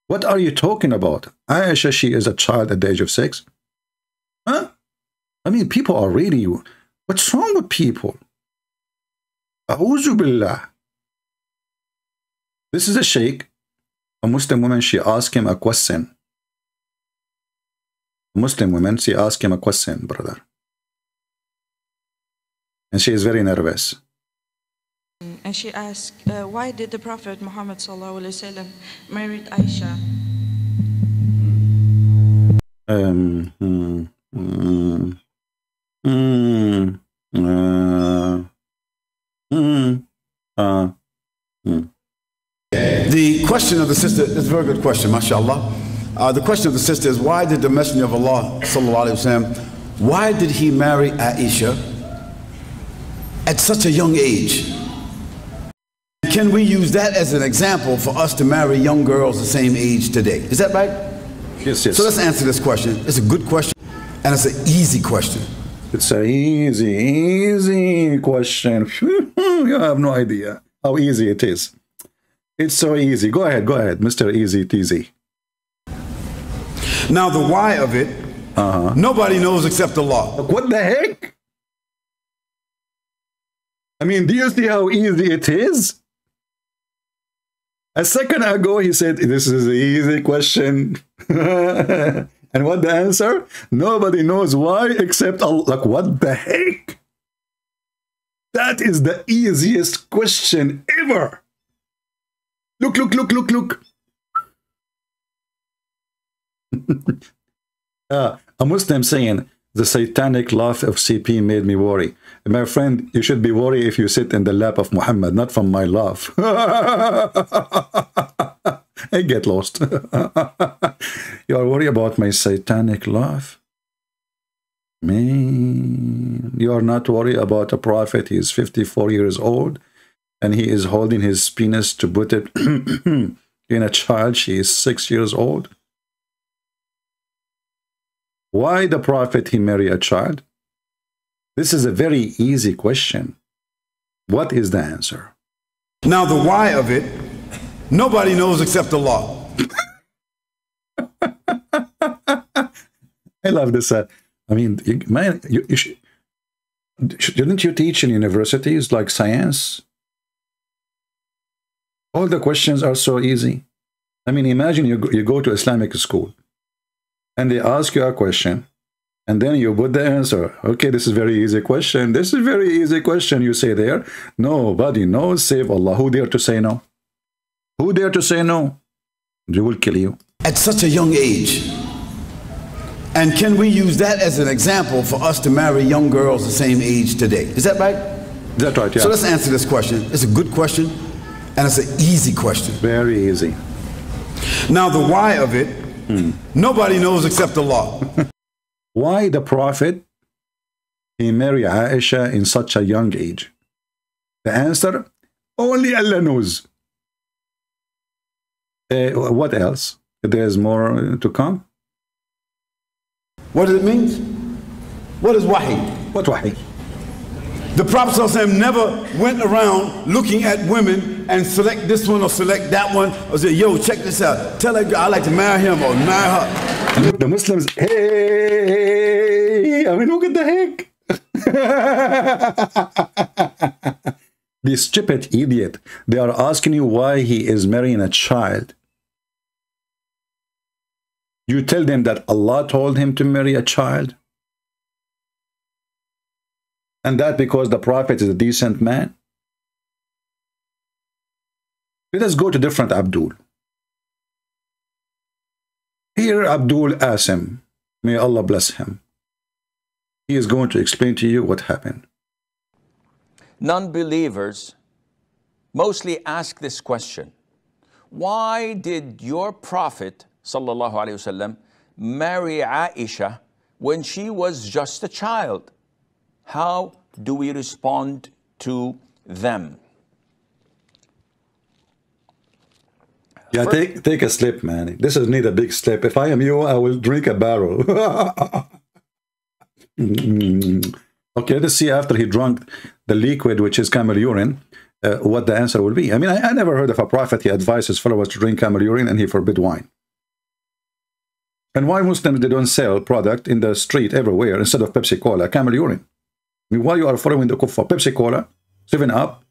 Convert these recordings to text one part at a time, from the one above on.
What are you talking about? Aisha, she is a child at the age of 6. Huh? I mean, people are really... What's wrong with people? A'udhu billah. This is a sheikh, a Muslim woman. She asked him a question. A Muslim woman, she asked him a question, brother. And she is very nervous. And she asked, why did the Prophet Muhammad ﷺ married Aisha? The question of the sister is a very good question, mashallah. The question of the sister is, why did the Messenger of Allah ﷺ, why did he marry Aisha at such a young age? Can we use that as an example for us to marry young girls the same age today? Is that right? Yes, yes. So let's answer this question. It's a good question, and it's an easy question. It's an easy question. You have no idea how easy it is. It's so easy. Go ahead, Mr. Easy Teasy. Now the why of it, nobody knows except Allah. What the heck? I mean, do you see how easy it is? A second ago, he said, this is an easy question. And what the answer? Nobody knows why except Allah. Like, what the heck? That is the easiest question ever. Look. A Muslim saying, the satanic laugh of CP made me worry. My friend, you should be worried if you sit in the lap of Muhammad, not from my laugh. I get lost. You are worried about my satanic laugh? Man, you are not worried about a prophet. He is 54 years old, and he is holding his penis to put it in a child. She is 6 years old. Why the prophet he marry a child? This is a very easy question. What is the answer? Now the why of it, nobody knows except Allah. I love this. I mean, man, shouldn't you teach in universities like science? All the questions are so easy. I mean, imagine you go to Islamic school and they ask you a question and then you put the answer. Okay, this is very easy question. This is very easy question. You say there, nobody knows save Allah. Who dare to say no? Who dare to say no? They will kill you. At such a young age. And can we use that as an example for us to marry young girls the same age today? Is that right? That's right, yeah. So let's answer this question. It's a good question, and it's an easy question. Very easy. Now the why of it, nobody knows except Allah. Why the Prophet, he married Aisha in such a young age? The answer, only Allah knows. What else? There's more to come. What does it mean? What is wahi? What wahi? The Prophet ﷺ never went around looking at women and select this one or select that one or say, yo, check this out. Tell that girl I like to marry him or marry her. The Muslims, hey, I mean, look at the heck. This stupid idiot, they are asking you why he is marrying a child. You tell them that Allah told him to marry a child? And that because the Prophet is a decent man? Let us go to different Abdul. Here Abdul Asim, may Allah bless him. He is going to explain to you what happened. Non-believers mostly ask this question. Why did your Prophet sallallahu alaihi wasallam marry Aisha when she was just a child? How do we respond to them? Yeah, take a slip, man. This is need a big slip. If I am you, I will drink a barrel. Okay, let's see after he drank the liquid, which is camel urine, what the answer will be. I mean, I never heard of a prophet he advised his followers to drink camel urine and he forbid wine. And why Muslims, they don't sell product in the street everywhere instead of Pepsi Cola, camel urine? I mean, why you are following the kuffar? Pepsi Cola, 7-Up.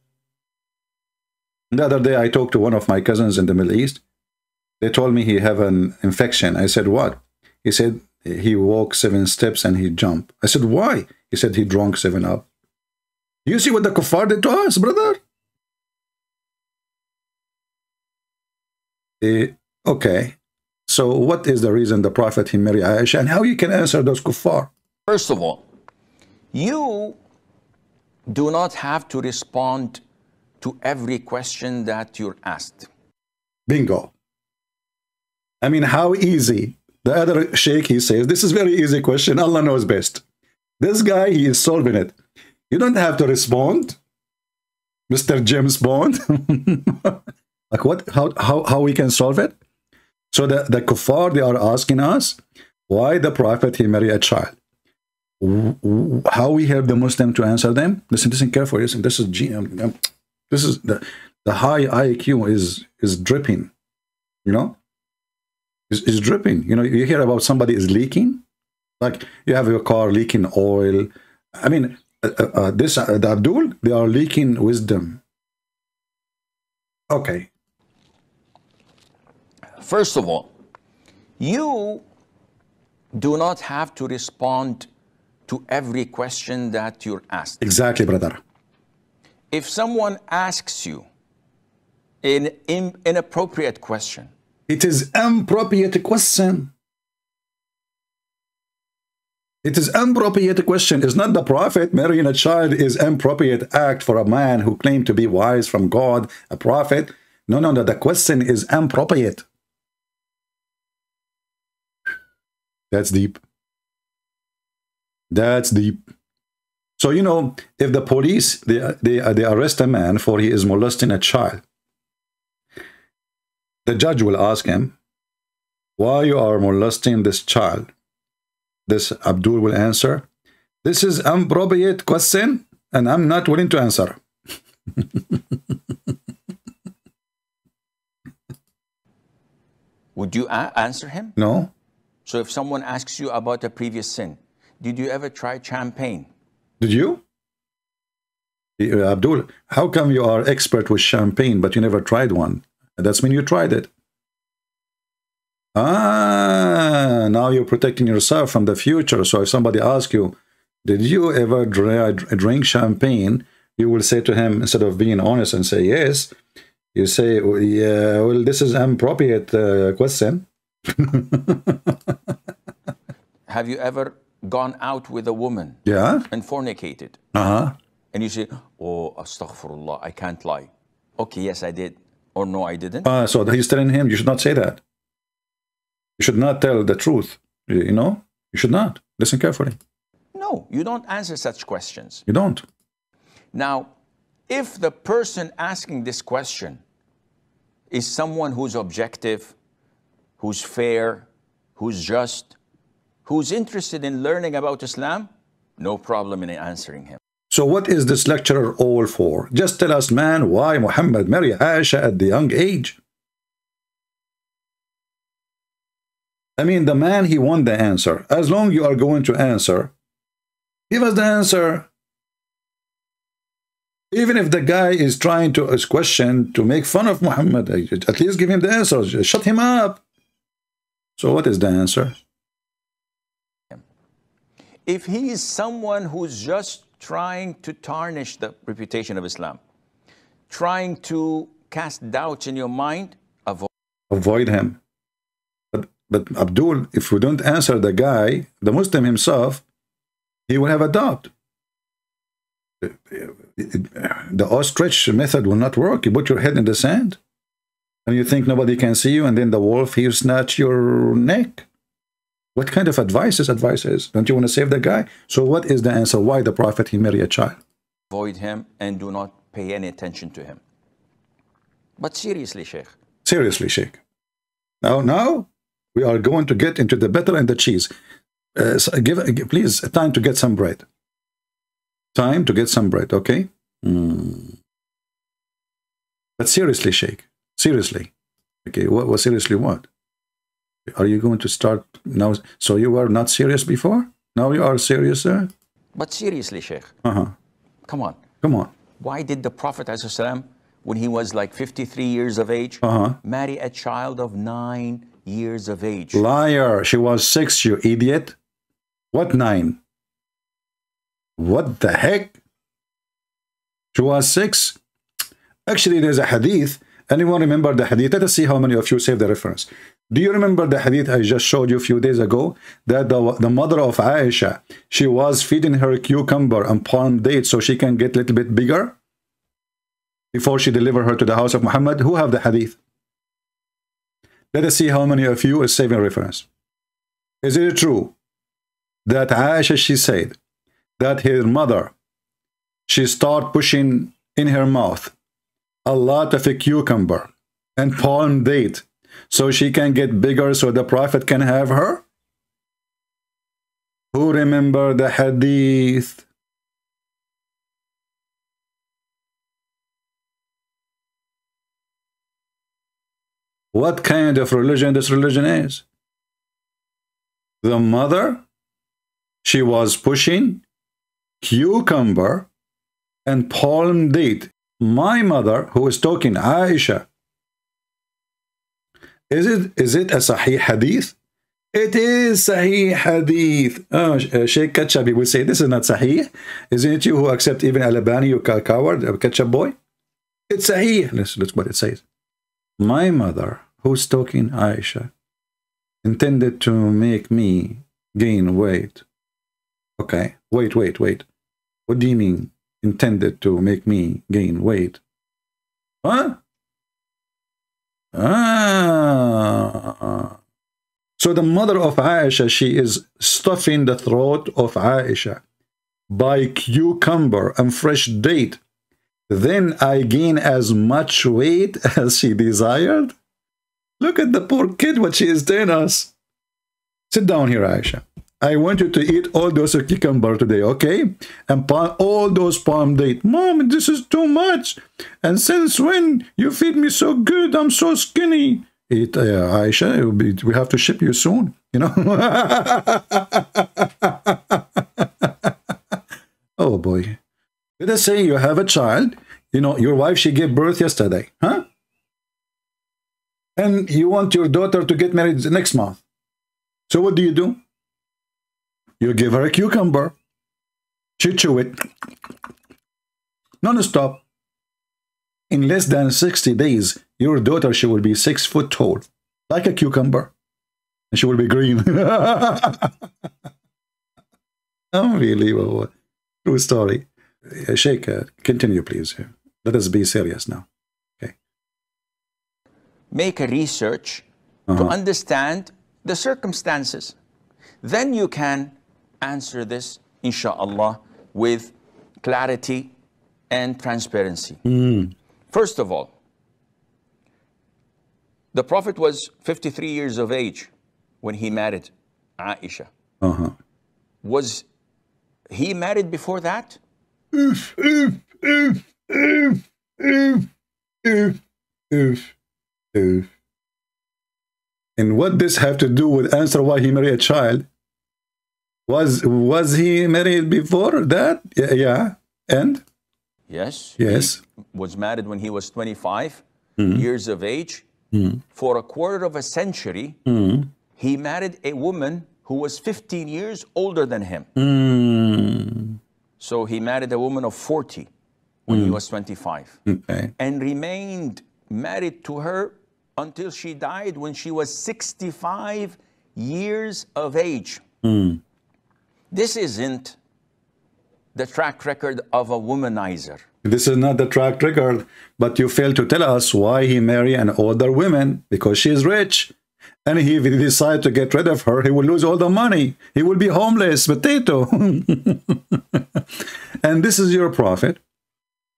The other day I talked to one of my cousins in the Middle East. They told me he have an infection. I said, what? He said he walked 7 steps and he jumped. I said, why? He said he drank 7-Up. You see what the kuffar did to us, brother? Okay. So what is the reason the Prophet he married Aisha, and how you can answer those kuffar? First of all, you do not have to respond to every question that you're asked. Bingo. I mean, how easy? The other sheikh, he says, this is very easy question. Allah knows best. This guy, he is solving it. You don't have to respond, Mr. James Bond. Like what? How we can solve it? So the kuffar, they are asking us why the Prophet he married a child. How we help the Muslim to answer them? Listen carefully. Listen, this is the high IQ is dripping. You know, is dripping. You know, you hear about somebody is leaking, like you have your car leaking oil. I mean, the Abdul, they are leaking wisdom. Okay. First of all, you do not have to respond to every question that you're asked. Exactly, brother. If someone asks you an inappropriate question, it is inappropriate question. It is inappropriate question. It's not the Prophet marrying a child is inappropriate act for a man who claimed to be wise from God, a prophet. No. The question is inappropriate. That's deep. That's deep. So, you know, if the police, they arrest a man for he is molesting a child, the judge will ask him, why you are molesting this child? This Abdul will answer, this is inappropriate question and I'm not willing to answer. Would you answer him? No. So if someone asks you about a previous sin, did you ever try champagne? Did you? Abdul, how come you are expert with champagne, but you never tried one? That's when you tried it. Now you're protecting yourself from the future. So if somebody asks you, did you ever drink champagne? You will say to him, instead of being honest and say yes, you say, yeah, well, this is an appropriate question. Have you ever gone out with a woman and fornicated? And you say, oh, astaghfirullah, I can't lie. Okay, yes, I did. Or no, I didn't. So he's telling him, you should not say that. You should not tell the truth. You know, you should not. Listen carefully. No, you don't answer such questions. You don't. Now, if the person asking this question is someone who's objective, who's fair, who's just, who's interested in learning about Islam, no problem in answering him. So what is this lecturer all for? Just tell us, man, why Muhammad married Aisha at the young age? I mean, the man, he won the answer. As long you are going to answer, give us the answer. Even if the guy is trying to ask question to make fun of Muhammad, at least give him the answer. Shut him up. So what is the answer? If he is someone who's just trying to tarnish the reputation of Islam, trying to cast doubts in your mind, avoid him. But Abdul, if we don't answer the guy, the Muslim himself, he will have a doubt. The ostrich method will not work. You put your head in the sand and you think nobody can see you, and then the wolf, he'll snatch your neck. What kind of advice is? Don't you want to save the guy? So what is the answer? Why the Prophet, he married a child? Avoid him and do not pay any attention to him. But seriously, Sheikh. Seriously, Sheikh. Now we are going to get into the butter and the cheese. Please, time to get some bread. Time to get some bread, okay? But seriously, Sheikh. Seriously. Okay, what seriously what? Are you going to start now? So you were not serious before? Now you are serious, sir? But seriously, Sheikh, come on. Come on. Why did the Prophet ﷺ, when he was like 53 years of age, marry a child of 9 years of age? Liar. She was 6, you idiot. What 9? What the heck? She was 6. Actually, there's a hadith. Anyone remember the hadith? Let us see how many of you save the reference. Do you remember the hadith I just showed you a few days ago? That the mother of Aisha, she was feeding her cucumber and palm dates so she can get a little bit bigger before she delivered her to the house of Muhammad. Who have the hadith? Let us see how many of you is saving reference. Is it true that Aisha, she said that her mother, she started pushing in her mouth a lot of a cucumber and palm date so she can get bigger so the Prophet can have her? Who remember the hadith? What kind of religion this religion is? The mother, she was pushing cucumber and palm date. My mother, who is talking, Aisha. Is it a Sahih Hadith? It is Sahih Hadith. Oh, Sheikh Ketchup will say, this is not Sahih. Isn't it you who accept even Al-Albani, you coward, Ketchup boy? It's Sahih. Listen what it says. My mother, who's talking, Aisha, intended to make me gain weight. Okay, wait. What do you mean? Intended to make me gain weight? Huh? So the mother of Aisha, she is stuffing the throat of Aisha by cucumber and fresh date. Then I gain as much weight as she desired. Look at the poor kid, what she is telling us. Sit down here, Aisha. I want you to eat all those cucumber today, okay? And all those palm date. Mom, this is too much. And since when you feed me so good? I'm so skinny. Eat, Aisha, we have to ship you soon, you know? Oh, boy. Let us say you have a child. You know, your wife, she gave birth yesterday, huh? And you want your daughter to get married next month. So what do? You give her a cucumber. She chew it. Non-stop. In less than 60 days, your daughter, she will be 6 foot tall. Like a cucumber. And she will be green. Unbelievable. True story. Sheikh, continue, please. Let us be serious now. Okay. Make a research to understand the circumstances. Then you can answer this, inshallah, with clarity and transparency. First of all, the Prophet was 53 years of age when he married Aisha. Was he married before that? And what does have to do with answer why he married a child? Was he married before that? Yeah. And? Yes. Yes. He was married when he was 25 years of age. For a quarter of a century, he married a woman who was 15 years older than him. So he married a woman of 40 when he was 25. Okay. And remained married to her until she died when she was 65 years of age. This isn't the track record of a womanizer. This is not the track record, but you fail to tell us why he married an older woman, because she is rich. And if he decides to get rid of her, he will lose all the money. He will be homeless, potato. And this is your prophet.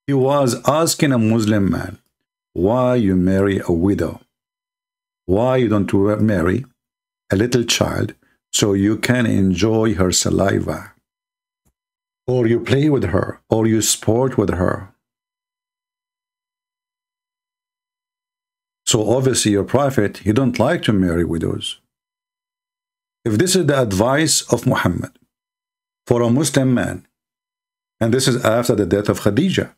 He was asking a Muslim man, why you marry a widow? Why you don't marry a little child so you can enjoy her saliva? Or you play with her, or you sport with her. So obviously your prophet, he don't like to marry widows. if this is the advice of Muhammad for a Muslim man, and this is after the death of Khadijah,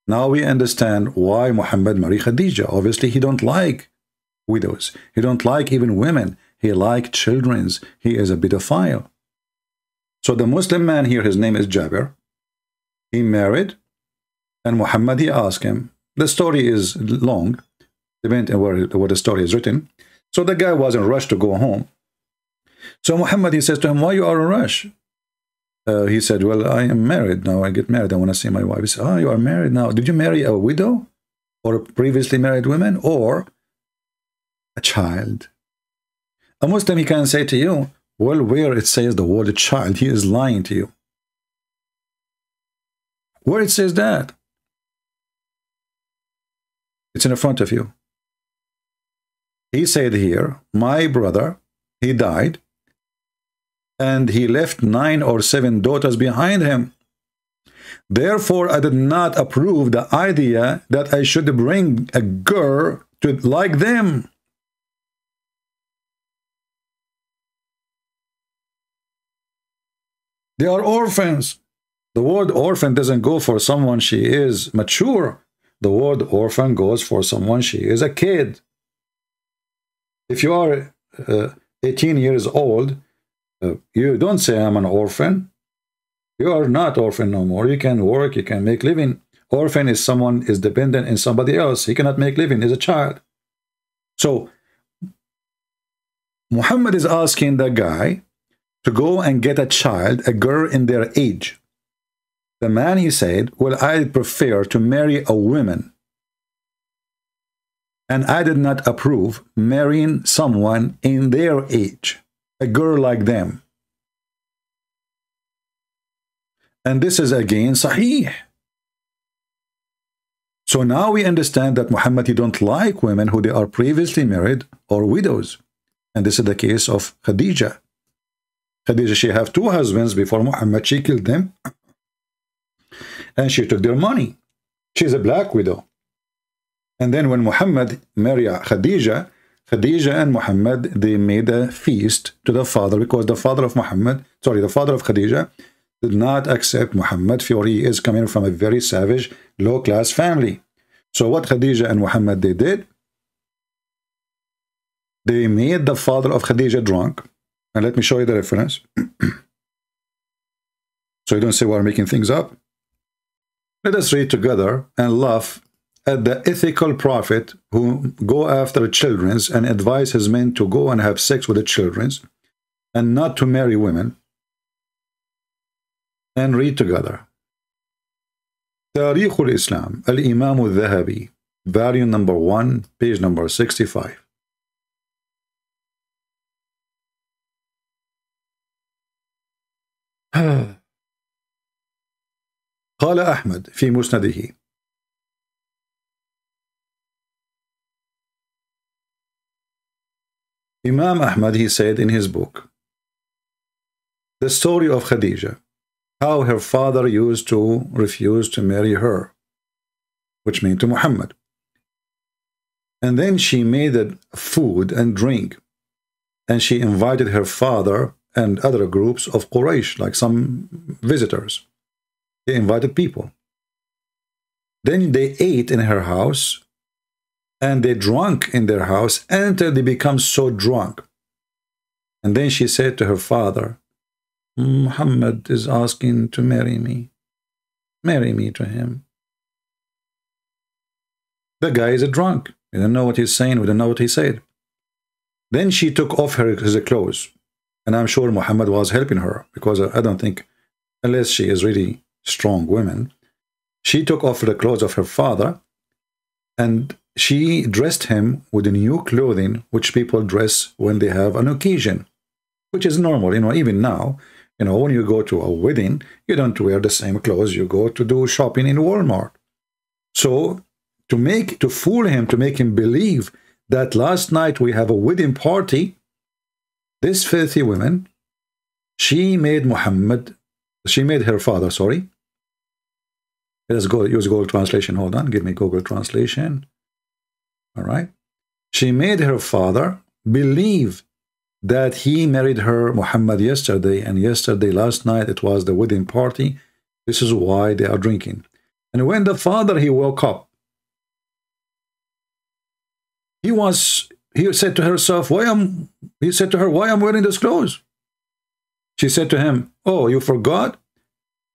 now we understand why Muhammad married Khadijah. Obviously, he don't like widows. He don't like even women. He like children's. He is a pedophile. So the Muslim man here, his name is Jabir. He married, and Muhammad, he asked him. The story is long, depending on where the story is written. So the guy was in a rush to go home. So Muhammad, he says to him, why you are in a rush? He said, well, I am married now. I get married. I want to see my wife. He said, oh, you are married now. Did you marry a widow or a previously married woman or a child? A Muslim, he can say to you, well, where it says the word child, he is lying to you. Where it says that? It's in front of you. He said here, my brother, he died, and he left 9 or 7 daughters behind him. Therefore, I did not approve the idea that I should bring a girl to like them. They are orphans. The word orphan doesn't go for someone she is mature. The word orphan goes for someone she is a kid. If you are 18 years old, you don't say I'm an orphan. You are not orphan no more. You can work, you can make living. Orphan is someone is dependent on somebody else. He cannot make living. He's a child. So Muhammad is asking the guy to go and get a child, a girl in their age. The man, he said, well, I prefer to marry a woman. And I did not approve marrying someone in their age, a girl like them. And this is again Sahih. So now we understand that Muhammad, he don't like women who they are previously married or widows. And this is the case of Khadijah. Khadijah, she have 2 husbands before Muhammad. She killed them. And she took their money. She's a black widow. And then when Muhammad married Khadijah, Khadijah and Muhammad, they made a feast to the father, because the father of Muhammad, sorry, the father of Khadijah, did not accept Muhammad, for he is coming from a very savage, low-class family. So what Khadijah and Muhammad, they did, they made the father of Khadijah drunk. And let me show you the reference. So you don't say we're making things up. Let us read together and laugh at the ethical prophet who go after children's and advise his men to go and have sex with the children's and not to marry women. And read together. Tariq al-Islam, Al-Imam al-Dhahabi, volume number 1, page number 65. قال أحمد في مسنده Imam Ahmad, he said in his book, the story of Khadijah, how her father used to refuse to marry her, which means to Muhammad. And then she made food and drink, and she invited her father and other groups of Quraysh, like some visitors. They invited people. Then they ate in her house, and they drank in their house until they become so drunk. And then she said to her father, Muhammad is asking to marry me. Marry me to him. The guy is a drunk. We don't know what he's saying. We don't know what he said. Then she took off his clothes. And I'm sure Muhammad was helping her, because I don't think, unless she is really strong woman, she took off the clothes of her father, and she dressed him with the new clothing which people dress when they have an occasion, which is normal. Even now, when you go to a wedding, you don't wear the same clothes you go to do shopping in Walmart. So to fool him, to make him believe that last night we have a wedding party, this filthy woman, she made her father, sorry. Let's go use Google translation. Hold on, give me Google translation. All right. She made her father believe that he married her, Muhammad, yesterday, and yesterday, last night, it was the wedding party. This is why they are drinking. And when the father, he woke up, he said to herself, he said to her, why am I wearing these clothes? She said to him, oh, you forgot?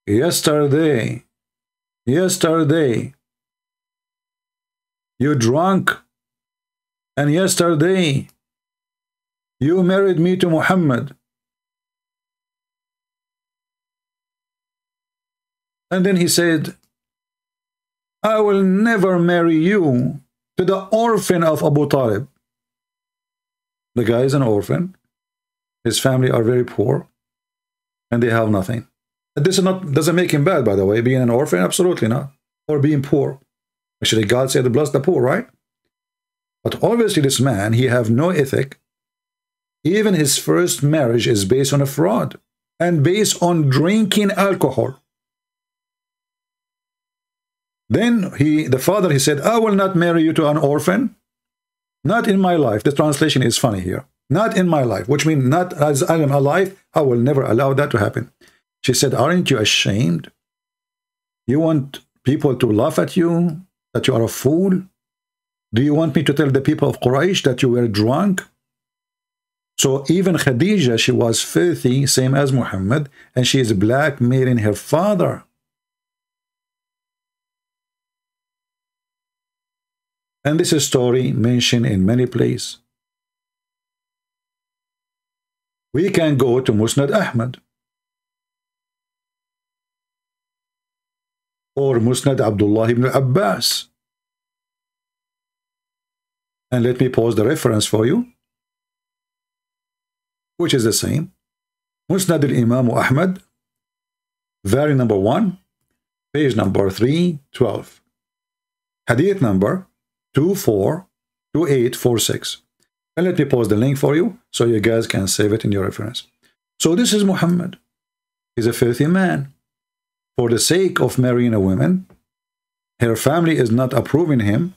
Yesterday, you drunk, and yesterday, you married me to Muhammad. And then he said, I will never marry you to the orphan of Abu Talib. The guy is an orphan. His family are very poor, and they have nothing. This doesn't make him bad, by the way, being an orphan, absolutely not. Or being poor. Actually, God said, bless the poor, right? But obviously this man, he have no ethic. Even his first marriage is based on a fraud and based on drinking alcohol. Then the father, he said, I will not marry you to an orphan. Not in my life. The translation is funny here. Not in my life, which means not as I am alive, I will never allow that to happen. She said, aren't you ashamed? You want people to laugh at you, that you are a fool? Do you want me to tell the people of Quraysh that you were drunk? So even Khadija, she was filthy, same as Muhammad, and she is blackmailing her father. And this is story mentioned in many places. We can go to Musnad Ahmad or Musnad Abdullah ibn Abbas. And let me pause the reference for you, which is the same. Musnad al-Imam Ahmad, volume number 1, page number 312. Hadith number 242846. And let me post the link for you so you guys can save it in your reference. So this is Muhammad. He's a filthy man. For the sake of marrying a woman, her family is not approving him.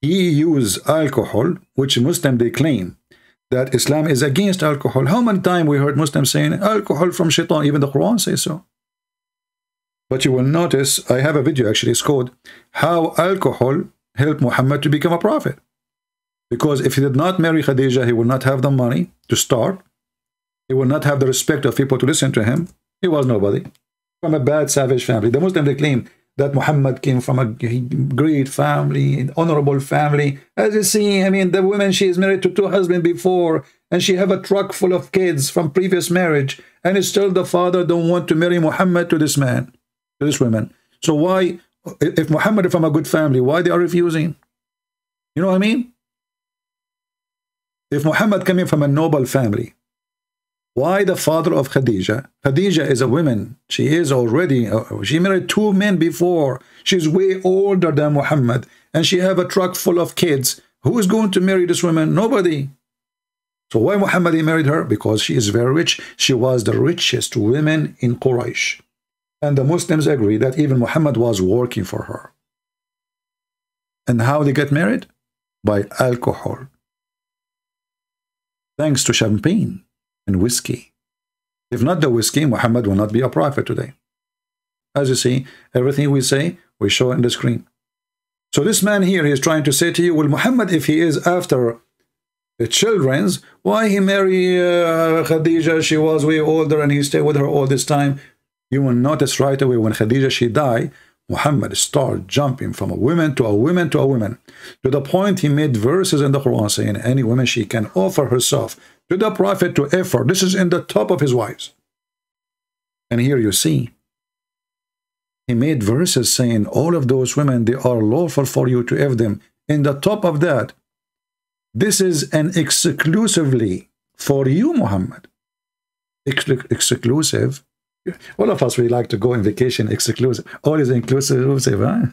He used alcohol, which Muslims, they claim that Islam is against alcohol. How many times we heard Muslims saying alcohol from shaitan? Even the Quran says so. But you will notice, I have a video actually, it's called How Alcohol Helped Muhammad to Become a Prophet. Because if he did not marry Khadija, he would not have the money to start. He would not have the respect of people to listen to him. He was nobody. From a bad, savage family. The Muslims, they claim that Muhammad came from a great family, an honorable family. As you see, I mean, the woman, she is married to 2 husbands before, and she have a truck full of kids from previous marriage, and still the father don't want to marry Muhammad to this man, to this woman. So why, if Muhammad is from a good family, why they are refusing? You know what I mean? If Muhammad coming from a noble family, why the father of Khadija? Khadija is a woman. She is already, she married 2 men before. She's way older than Muhammad. And she have a truck full of kids. Who is going to marry this woman? Nobody. So why Muhammad he married her? Because she is very rich. She was the richest woman in Quraysh. And the Muslims agree that even Muhammad was working for her. And how they get married? By alcohol. Thanks to champagne and whiskey. If not the whiskey, Muhammad will not be a prophet today. As you see, everything we say, we show in the screen. So this man here, he is trying to say to you, well, Muhammad, if he is after the children's, why he marry Khadija? She was way older and he stayed with her all this time. You will notice right away when Khadija, she died, Muhammad started jumping from a woman to a woman to a woman, to the point he made verses in the Quran saying any woman, she can offer herself to the Prophet to effort. This is in the top of his wives. And here you see, he made verses saying all of those women, they are lawful for you to have them. In the top of that, this is an exclusively for you, Muhammad. Exclusive. All of us, we like to go on vacation exclusive. All is inclusive, huh?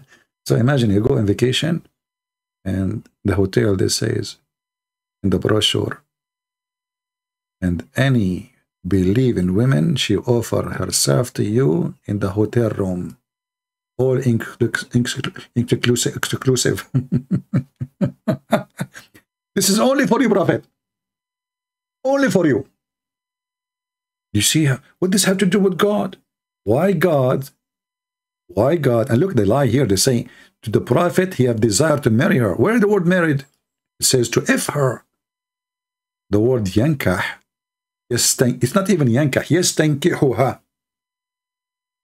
So imagine you go on vacation and the hotel, this says in the brochure, and any believing women, she offer herself to you in the hotel room. All exclusive. This is only for you, Prophet. Only for you. You see what this have to do with God? Why God? Why God? And look, they lie here. They say to the prophet, he have desire to marry her. Where is the word married? It says to if her. The word yankah. It's not even yankah. Yastankihuha.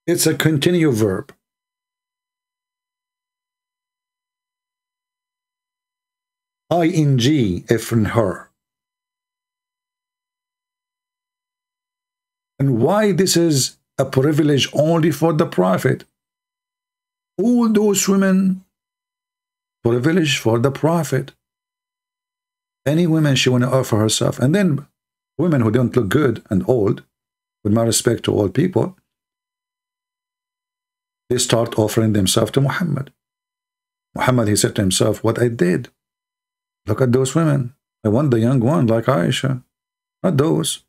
It's a continuous verb. ing, if in her. And why this is a privilege only for the prophet? All those women, privilege for the prophet. Any woman she want to offer herself. And then women who don't look good and old, with my respect to all people, they start offering themselves to Muhammad. Muhammad, he said to himself, what I did. Look at those women. I want the young one like Aisha, not those.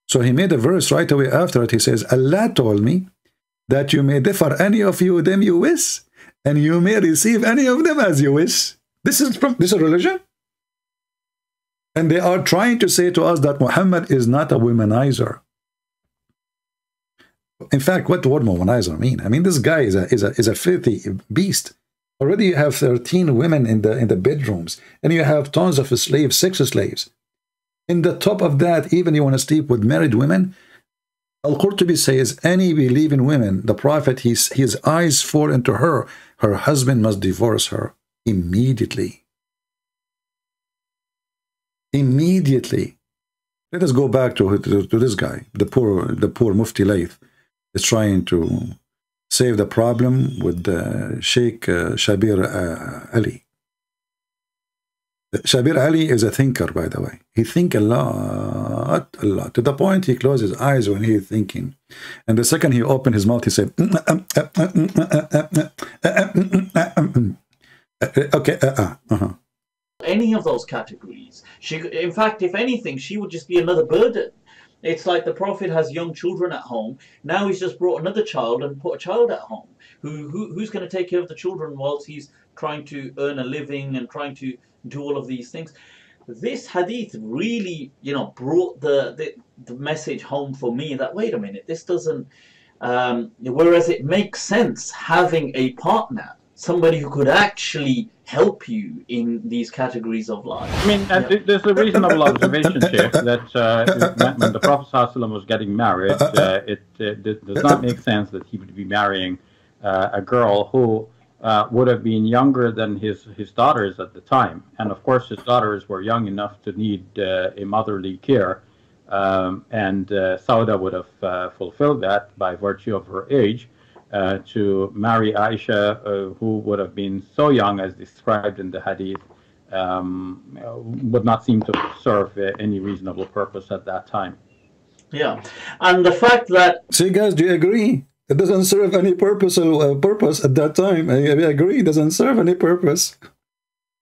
So he made a verse right away after it. He says, Allah told me that you may differ any of you them you wish, and you may receive any of them as you wish. This is religion? And they are trying to say to us that Muhammad is not a womanizer. In fact, what the word womanizer mean? I mean, this guy is a filthy beast. Already you have 13 women in the bedrooms, and you have tons of slaves, sex slaves. In the top of that, even you want to sleep with married women. Al-Qurtubi says, any believing women, the Prophet, his eyes fall into her. Her husband must divorce her immediately. Immediately. Let us go back to this guy, the poor Mufti Layth is trying to save the problem with Sheikh Shabir Ali. Shabir Ali is a thinker, by the way. He thinks a lot, to the point he closes his eyes when he is thinking. And the second he opened his mouth, he said, okay, Any of those categories. In fact, if anything, she would just be another burden. It's like the Prophet has young children at home. Now he's just brought another child and put a child at home. Who's going to take care of the children whilst he's trying to earn a living and trying to do all of these things? This hadith really, brought the message home for me that, wait a minute, this doesn't... whereas it makes sense having a partner, somebody who could actually help you in these categories of life. I mean, there's a reasonable observation here that when the Prophet ﷺ was getting married, it does not make sense that he would be marrying a girl who would have been younger than his daughters at the time. And of course, his daughters were young enough to need a motherly care. And Sauda would have fulfilled that by virtue of her age. To marry Aisha, who would have been so young as described in the hadith, would not seem to serve any reasonable purpose at that time. Yeah, and the fact that... See, guys, do you agree? It doesn't serve any purpose at that time. I agree, it doesn't serve any purpose.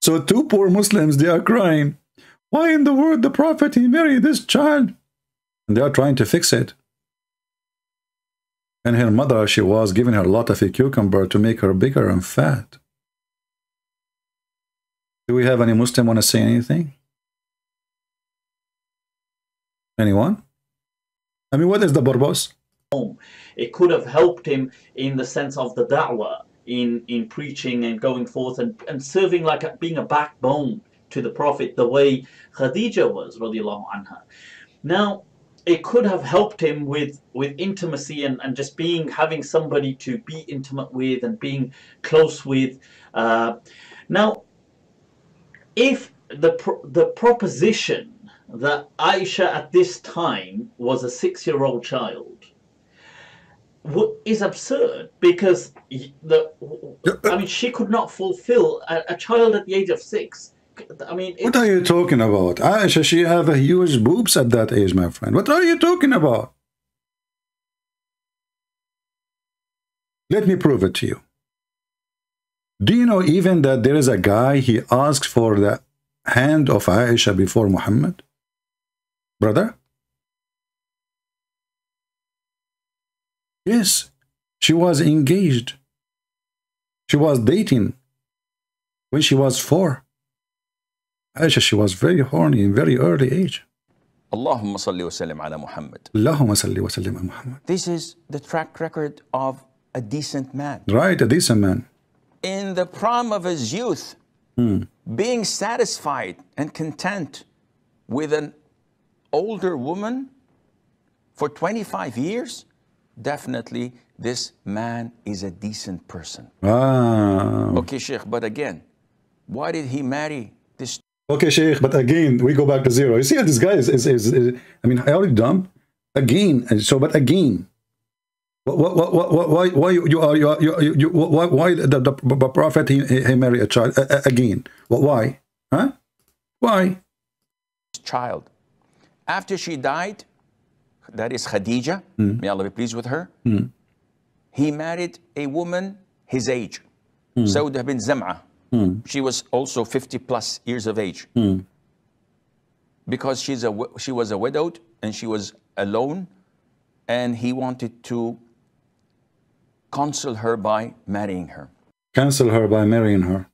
So two poor Muslims, they are crying, why in the world the Prophet, he married this child? And they are trying to fix it. And her mother, she was giving her a lot of a cucumber to make her bigger and fat. Do we have any Muslim want to say anything? Anyone? I mean, what is the purpose? It could have helped him in the sense of the da'wah, in preaching and going forth and serving like being a backbone to the Prophet, the way Khadija was, radiallahu anha. Now, it could have helped him with intimacy and just having somebody to be intimate with and being close with. Now, if the proposition that Aisha at this time was a 6-year-old child is absurd, because she could not fulfill a child at the age of 6. I mean, what are you talking about? Aisha, she have a huge boobs at that age, my friend. What are you talking about? Let me prove it to you. Do you know even that there is a guy, he asked for the hand of Aisha before Muhammad? Brother? Yes, she was engaged. She was dating when she was 4. Aisha, she was very horny in very early age. Allahumma salli wa sallim ala Muhammad. Allahumma salli wa sallim ala Muhammad. This is the track record of a decent man. Right, a decent man. In the prime of his youth, being satisfied and content with an older woman for 25 years, definitely this man is a decent person. Wow. Okay, Sheikh, but again, why did he marry this? Okay, Sheikh, but again, we go back to zero. You see how this guy is I mean, I already dumb. Again, so, but again, why the Prophet, he marry a child again? Why? Huh? Why? Child. After she died, that is Khadija, may Allah be pleased with her, he married a woman his age, Sauda bin Zam'a. She was also 50 plus years of age. Because she was a widowed and she was alone, and he wanted to console her by marrying her. Cancel her by marrying her.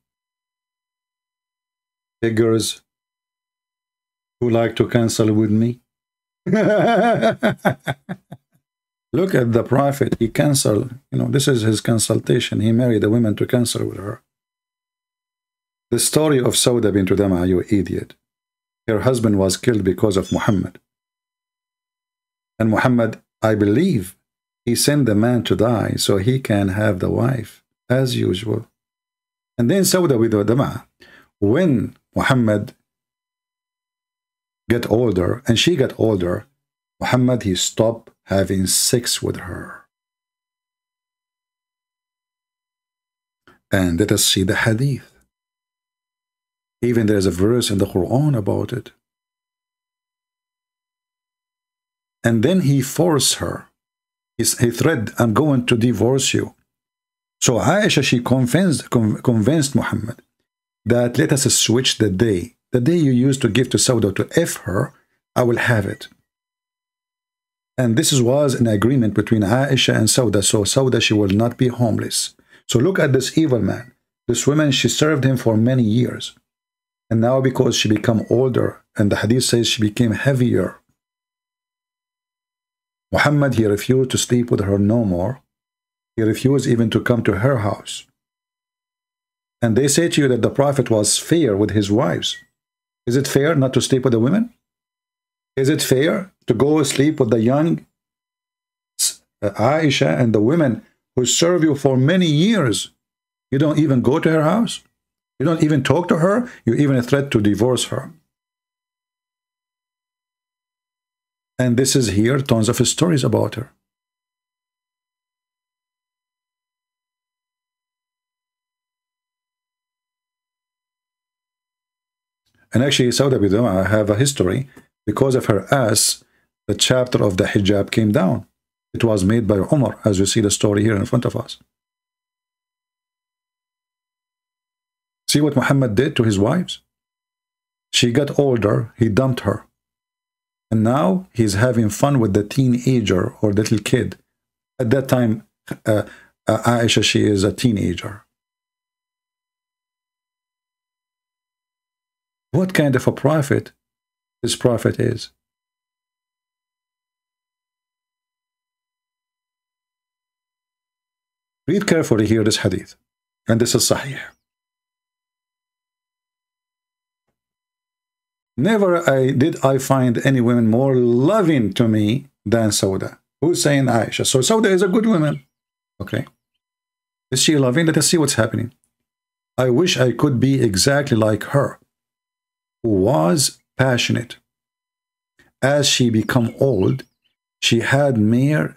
Figures who like to cancel with me. Look at the Prophet. He canceled, you know, this is his consultation. He married a woman to cancel with her. The story of Sauda bint Dam'a, you idiot. Her husband was killed because of Muhammad. And Muhammad, I believe, he sent the man to die so he can have the wife, as usual. And then Sauda bint Dam'a, when Muhammad got older, and she got older, Muhammad, he stopped having sex with her. And let us see the Hadith. Even there is a verse in the Quran about it. And then he forced her. He threatened, I'm going to divorce you. So Aisha, she convinced Muhammad that let us switch the day. The day you used to give to Sauda to F her, I will have it. And this was an agreement between Aisha and Sauda. So Sauda, she will not be homeless. So look at this evil man. This woman, she served him for many years. And now because she became older, and the Hadith says she became heavier, Muhammad, he refused to sleep with her no more. He refused even to come to her house. And they say to you that the Prophet was fair with his wives. Is it fair not to sleep with the women? Is it fair to go sleep with the young Aisha and the women who serve you for many years? You don't even go to her house. You don't even talk to her. You even threat to divorce her. And this is here, tons of stories about her. And actually, Sauda bint Dam'a have a history. Because of her ass, the chapter of the hijab came down. It was made by Umar, as you see the story here in front of us. See what Muhammad did to his wives? She got older, he dumped her. And now he's having fun with the teenager or little kid. At that time, Aisha, she is a teenager. What kind of a prophet this prophet is? Read carefully here this hadith. And this is Sahih. Never did I find any woman more loving to me than Sauda. Who's saying Aisha? So Sauda is a good woman. Okay. Is she loving? Let us see what's happening. I wish I could be exactly like her, who was passionate. As she become old, she had made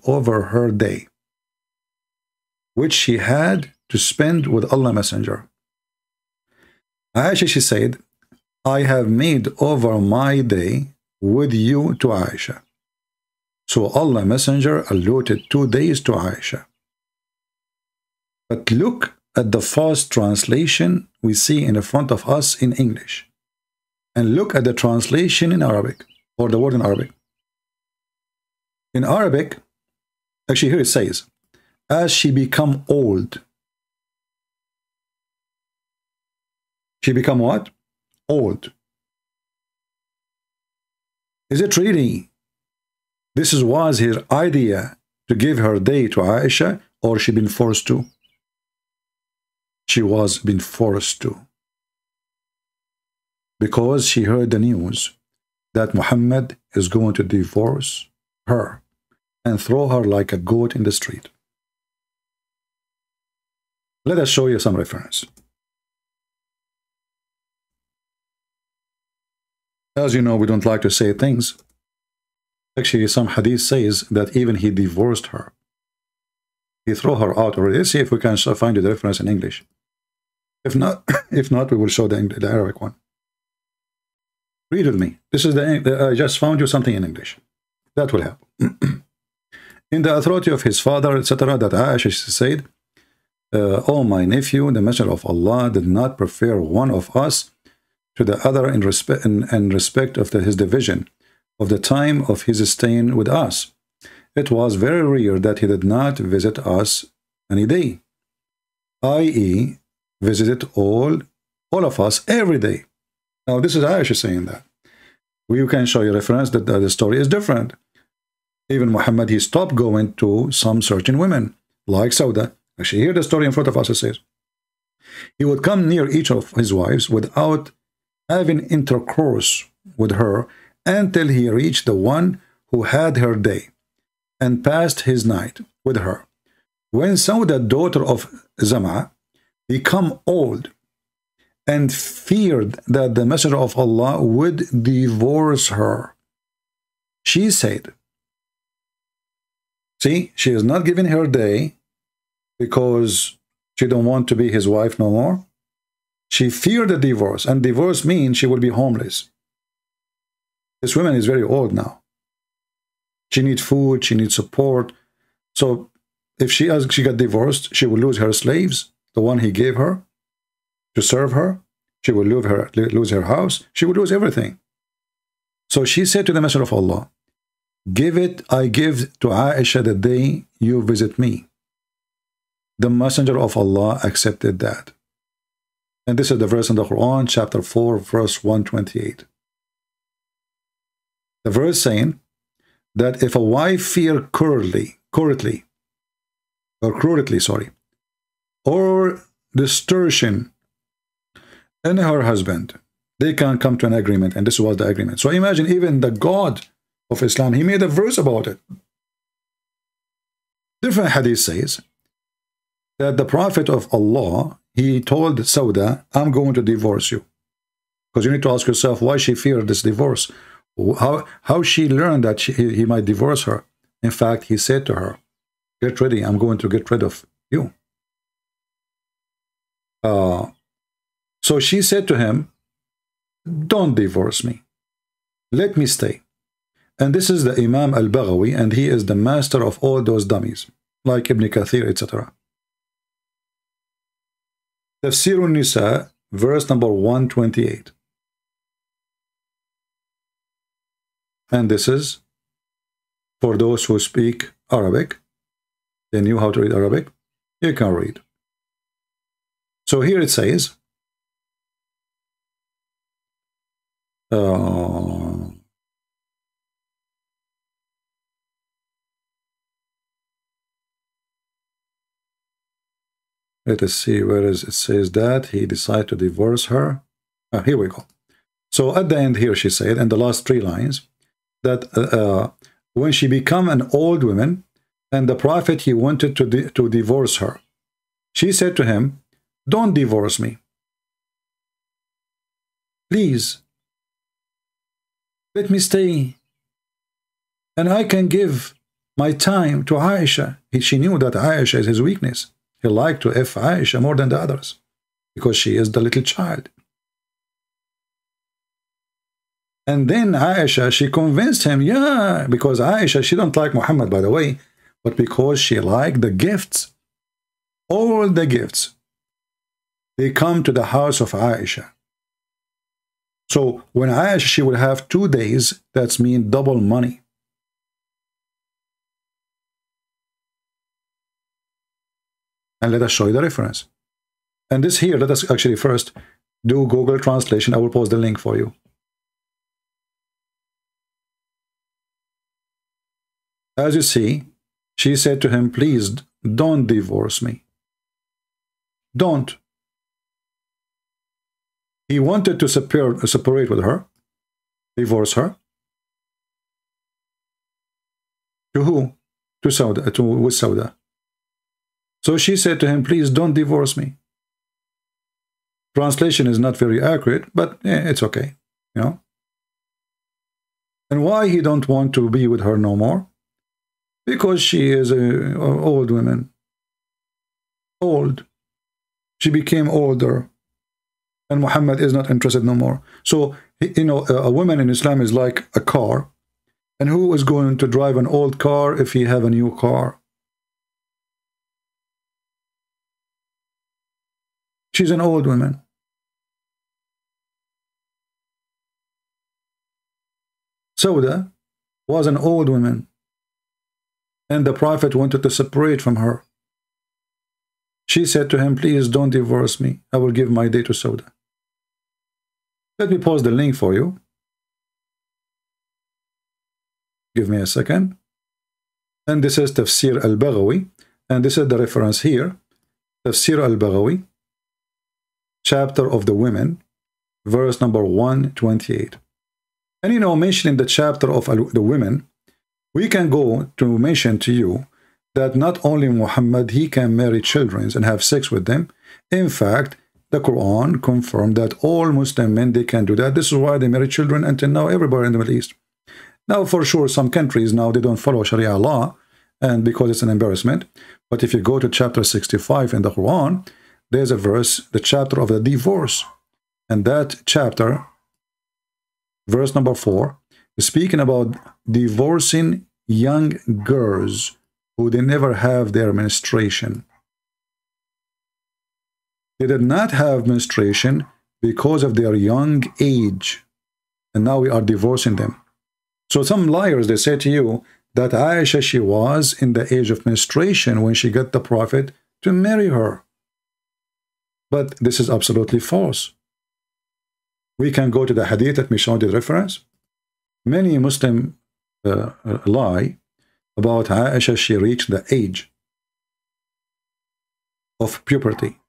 over her day, which she had to spend with Allah Messenger. Aisha, she said, I have made over my day with you to Aisha. So Allah Messenger allotted 2 days to Aisha. But look at the fast translation we see in front of us in English. And look at the translation in Arabic, or the word in Arabic. In Arabic, actually here it says, as she become old. She become what? Old. Is it really this was his idea to give her day to Aisha, or she been forced to? She was been forced to. Because she heard the news that Muhammad is going to divorce her and throw her like a goat in the street. Let us show you some reference. As you know, we don't like to say things. Actually, some hadith says that even he divorced her. He threw her out already. Let's see if we can find the reference in English. If not, we will show the Arabic one. Read with me. This is I just found you something in English. That will help. In the authority of his father, etc., that Aisha said, "Oh, my nephew, the Messenger of Allah did not prefer one of us to the other in respect of his division of the time of his staying with us. It was very rare that he did not visit us any day, i.e., visited all of us every day." Now, this is Aisha saying that. We can show you reference that the story is different. Even Muhammad, he stopped going to some certain women, like Sauda. Actually, hear the story in front of us. It says, he would come near each of his wives without having intercourse with her until he reached the one who had her day and passed his night with her. When Sauda, daughter of Zam'a, became old and feared that the Messenger of Allah would divorce her, she said, see, she is not giving her day because she don't want to be his wife no more. She feared the divorce, and divorce means she will be homeless. This woman is very old now. She needs food, she needs support. So if she got divorced, she will lose her slaves, the one he gave her to serve her. She will lose her house. She will lose everything. So she said to the Messenger of Allah, I give to Aisha the day you visit me. The Messenger of Allah accepted that. And this is the verse in the Quran, chapter 4, verse 128. The verse saying that if a wife fear cruelty, or distortion in her husband, they can come to an agreement, and this was the agreement. So imagine, even the God of Islam, he made a verse about it. Different hadith says that the Prophet of Allah, he told Sauda, I'm going to divorce you. Because you need to ask yourself why she feared this divorce. How she learned that he might divorce her. In fact, he said to her, get ready, I'm going to get rid of you. So she said to him, don't divorce me. Let me stay. And this is the Imam al-Baghawi, and he is the master of all those dummies, like Ibn Kathir, etc. Tafsir al-Nisa, verse number 128. And this is for those who speak Arabic. They knew how to read Arabic. You can read. So here it says, let us see, where is it says that he decided to divorce her. Here we go. So at the end here she said, in the last 3 lines, that when she became an old woman and the Prophet, he wanted to divorce her, she said to him, don't divorce me. Please, let me stay. And I can give my time to Aisha. She knew that Aisha is his weakness. He liked to F Aisha more than the others because she is the little child. And then Aisha, she convinced him, yeah, because Aisha, she don't like Muhammad, by the way, but because she liked the gifts. All the gifts, they come to the house of Aisha. So when Aisha, she will have 2 days, that's mean double money. And let us show you the reference. And this here, let us actually first do Google translation. I will post the link for you. As you see, she said to him, please don't divorce me. Don't. He wanted to separate with her, divorce her. To who? To Sauda, with Sauda. So she said to him, please don't divorce me. Translation is not very accurate, but it's okay, you know. And why he don't want to be with her no more? Because she is an old woman. Old. She became older. And Muhammad is not interested no more. So, you know, a woman in Islam is like a car. And who is going to drive an old car if he have a new car? She's an old woman. Sauda was an old woman. And the Prophet wanted to separate from her. She said to him, please don't divorce me. I will give my day to Sauda. Let me pause the link for you. Give me a second. And this is Tafsir al-Baghawi. And this is the reference here. Tafsir al-Baghawi, chapter of the women, verse number 128. And you know, mentioning the chapter of the women, we can go to mention to you that not only Muhammad, he can marry children and have sex with them. In fact, the Quran confirmed that all Muslim men, they can do that. This is why they marry children until now everywhere in the Middle East. Now, for sure, some countries now, they don't follow Sharia law, and because it's an embarrassment. But if you go to chapter 65 in the Quran, there's a verse, the chapter of the divorce. And that chapter, verse number 4, is speaking about divorcing young girls who they never have their menstruation. They did not have menstruation because of their young age. And now we are divorcing them. So some liars, they say to you that Aisha, she was in the age of menstruation when she got the Prophet to marry her. But this is absolutely false. We can go to the Hadith. Let me show you the reference. Many Muslims lie about Aisha. She reached the age of puberty.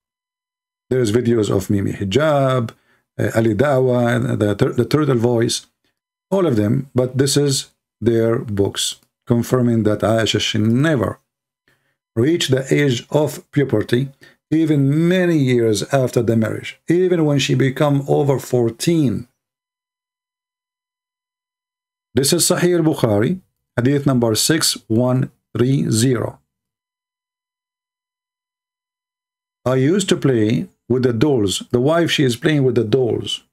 There's videos of Mimi Hijab, Ali Dawa, the turtle voice, all of them. But this is their books confirming that Aisha, she never reached the age of puberty, even many years after the marriage, even when she became over 14. This is Sahih al-Bukhari, Hadith number 6130. I used to play with the dolls. The wife, she is playing with the dolls.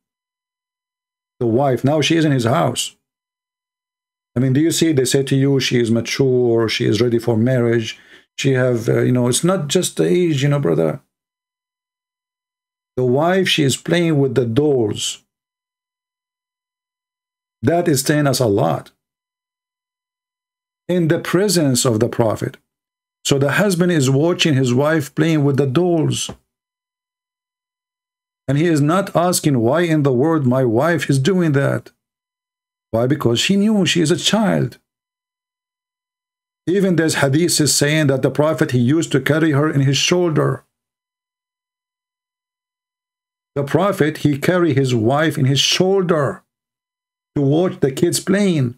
The wife, now she is in his house. I mean, do you see, they say to you, she is mature, she is ready for marriage. She have, you know, it's not just the age, you know, brother. The wife, she is playing with the dolls. That is telling us a lot. In the presence of the Prophet. So the husband is watching his wife playing with the dolls. And he is not asking why in the world my wife is doing that. Why? Because she knew she is a child. Even there's hadith is saying that the Prophet, he used to carry her in his shoulder. The Prophet, he carried his wife in his shoulder to watch the kids playing.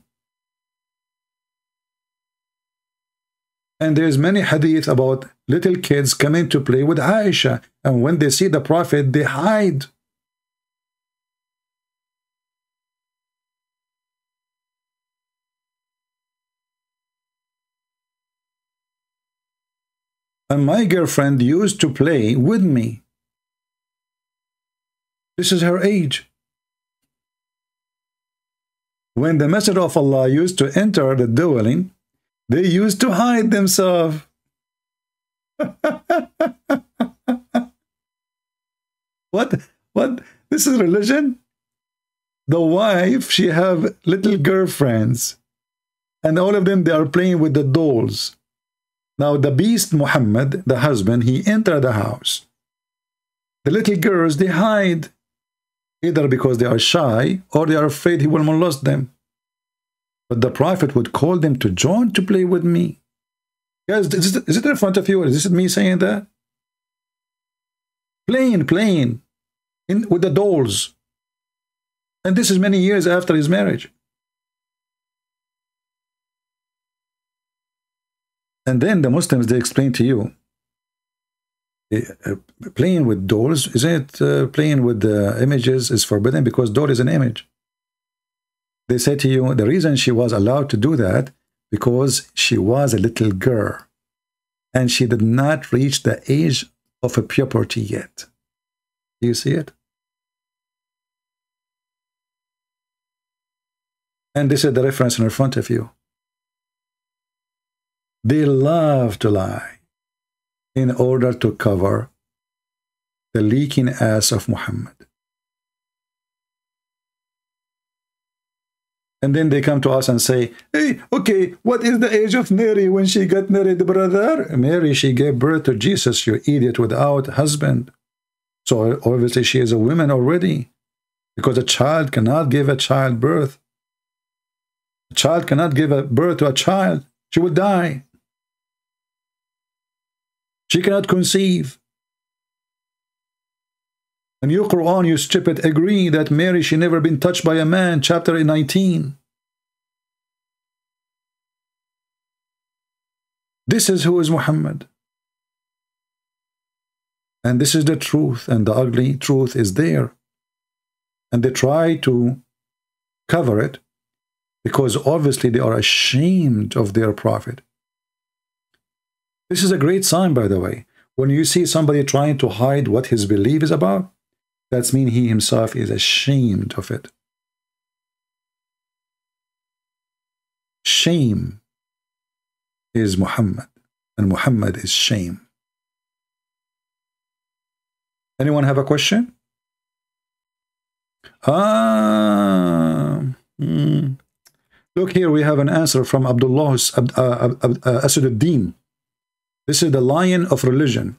And there's many hadith about little kids coming to play with Aisha. And when they see the Prophet, they hide. And my girlfriend used to play with me. This is her age. When the Messenger of Allah used to enter the dwelling, they used to hide themselves. What? This is religion? The wife, she have little girlfriends. And all of them, they are playing with the dolls. Now, the beast Muhammad, the husband, he entered the house. The little girls, they hide. Either because they are shy or they are afraid he will molest them. But the Prophet would call them to join to play with me. Guys, is it in front of you? Is this me saying that? Playing with the dolls. And this is many years after his marriage. And then the Muslims, they explain to you, playing with dolls, isn't it playing with the images is forbidden because doll is an image. They say to you, the reason she was allowed to do that because she was a little girl and she did not reach the age of a puberty yet. Do you see it? And this is the reference in front of you. They love to lie in order to cover the leaking ass of Muhammad. And then they come to us and say, hey, okay, what is the age of Mary when she got married, brother? Mary, she gave birth to Jesus, you idiot, without husband. So obviously she is a woman already, because a child cannot give a child birth. A child cannot give a birth to a child. She would die. She cannot conceive. And your Quran, you stupid, agree that Mary, she never been touched by a man, chapter 19. This is who is Muhammad. And this is the truth, and the ugly truth is there. And they try to cover it because obviously they are ashamed of their prophet. This is a great sign, by the way. When you see somebody trying to hide what his belief is about, that means he himself is ashamed of it. Shame is Muhammad, and Muhammad is shame. Anyone have a question? Look here, we have an answer from Abdullah Asaduddin. This is the lion of religion.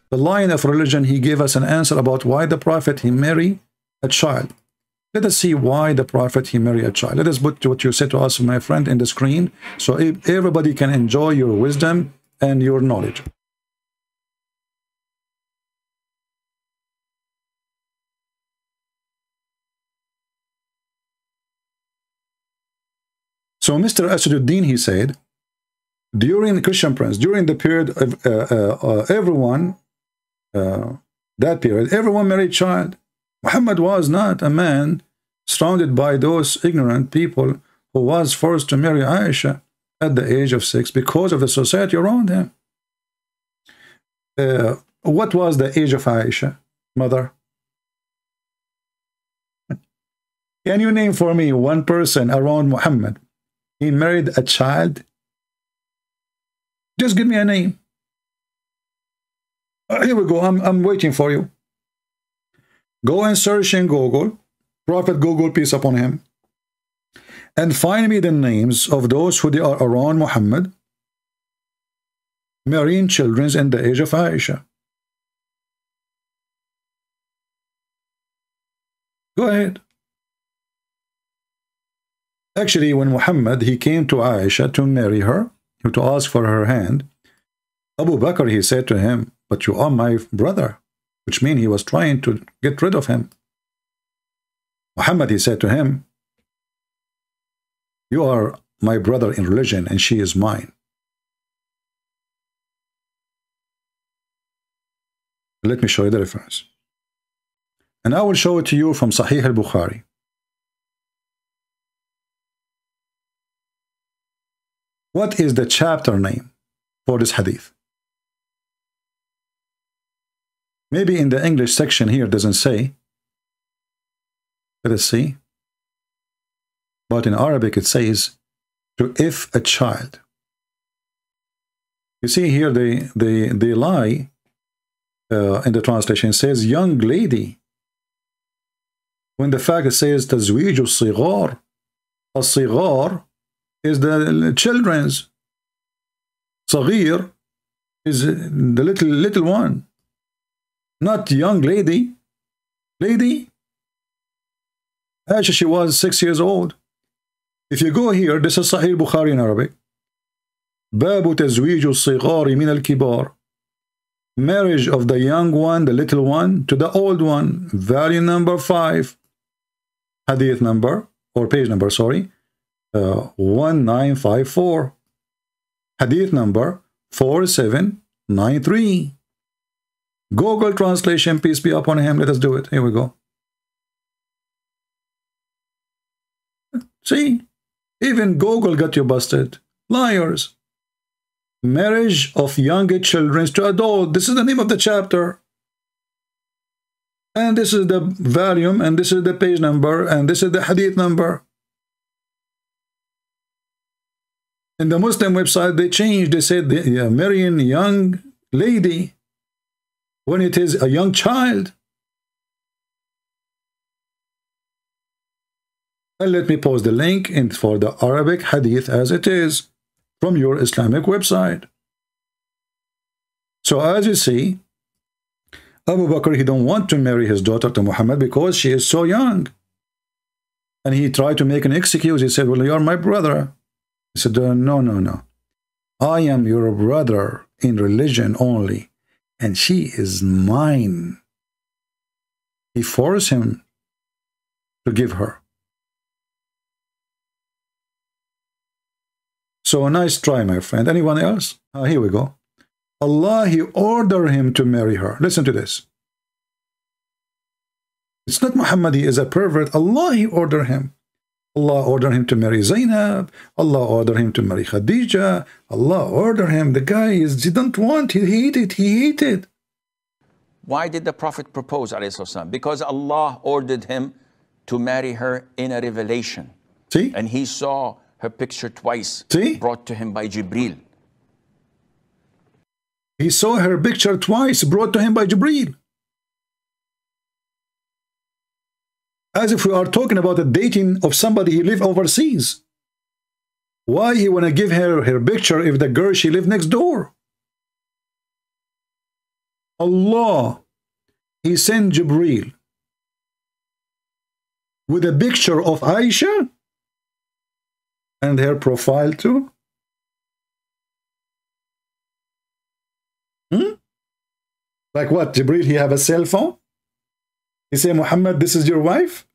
The lion of religion, he gave us an answer about why the prophet, he married a child. Let us see why the prophet, he married a child. Let us put what you said to us, my friend, in the screen, so everybody can enjoy your wisdom and your knowledge. So Mr. Asaduddin, he said, during the Christian Prince, during the period of everyone, that period, everyone married child. Muhammad was not a man surrounded by those ignorant people who was forced to marry Aisha at the age of 6 because of the society around him. What was the age of Aisha, mother? Can you name for me one person around Muhammad? He married a child. Just give me a name. Here we go. I'm waiting for you. Go and search in Google, Prophet Google, peace upon him, and find me the names of those who they are around Muhammad, marrying children in the age of Aisha. Go ahead. Actually, when Muhammad, he came to Aisha to marry her, to ask for her hand, Abu Bakr, he said to him, but you are my brother, which means he was trying to get rid of him. Muhammad, he said to him, you are my brother in religion and she is mine. Let me show you the reference. And I will show it to you from Sahih al-Bukhari. What is the chapter name for this hadith? Maybe in the English section here it doesn't say. Let us see. But in Arabic it says, to if a child. You see here they lie in the translation. It says young lady. When the fact it says تزويج الصغار. الصغار is the children's. صغير is the little one. Not young lady. Lady. Actually, she was 6 years old. If you go here, this is Sahih Bukhari in Arabic. باب تزويج الصغار من الكبار. Marriage of the young one, the little one, to the old one. Volume number 5. Hadith number, or page number, sorry. 1954. Hadith number 4793. Google translation, peace be upon him. Let us do it. Here we go. See? Even Google got you busted. Liars. Marriage of young children to adult. This is the name of the chapter. And this is the volume, and this is the page number, and this is the hadith number. In the Muslim website, they changed. They said, yeah, marrying young lady when it is a young child. And let me post the link in for the Arabic hadith as it is from your Islamic website. So as you see, Abu Bakr, he don't want to marry his daughter to Muhammad because she is so young. And he tried to make an excuse. He said, well, you're my brother. He said, no, no, no. I am your brother in religion only, and she is mine. He forced him to give her. So a nice try, my friend. Anyone else? Here we go. Allah, he ordered him to marry her. Listen to this. It's not Muhammad, he is a pervert. Allah, he ordered him. Allah ordered him to marry Zainab. Allah ordered him to marry Khadija. Allah ordered him. The guy he didn't want. He hated. He hated. Why did the Prophet propose, alayhi wasallam? Because Allah ordered him to marry her in a revelation. See? And he saw her picture twice. See? Brought to him by Jibril. He saw her picture twice brought to him by Jibril. As if we are talking about the dating of somebody who live overseas. Why he want to give her her picture if the girl she live next door? Allah, he sent Jibril with a picture of Aisha and her profile too. Like what? Jibril, he have a cell phone? He say, Muhammad, this is your wife?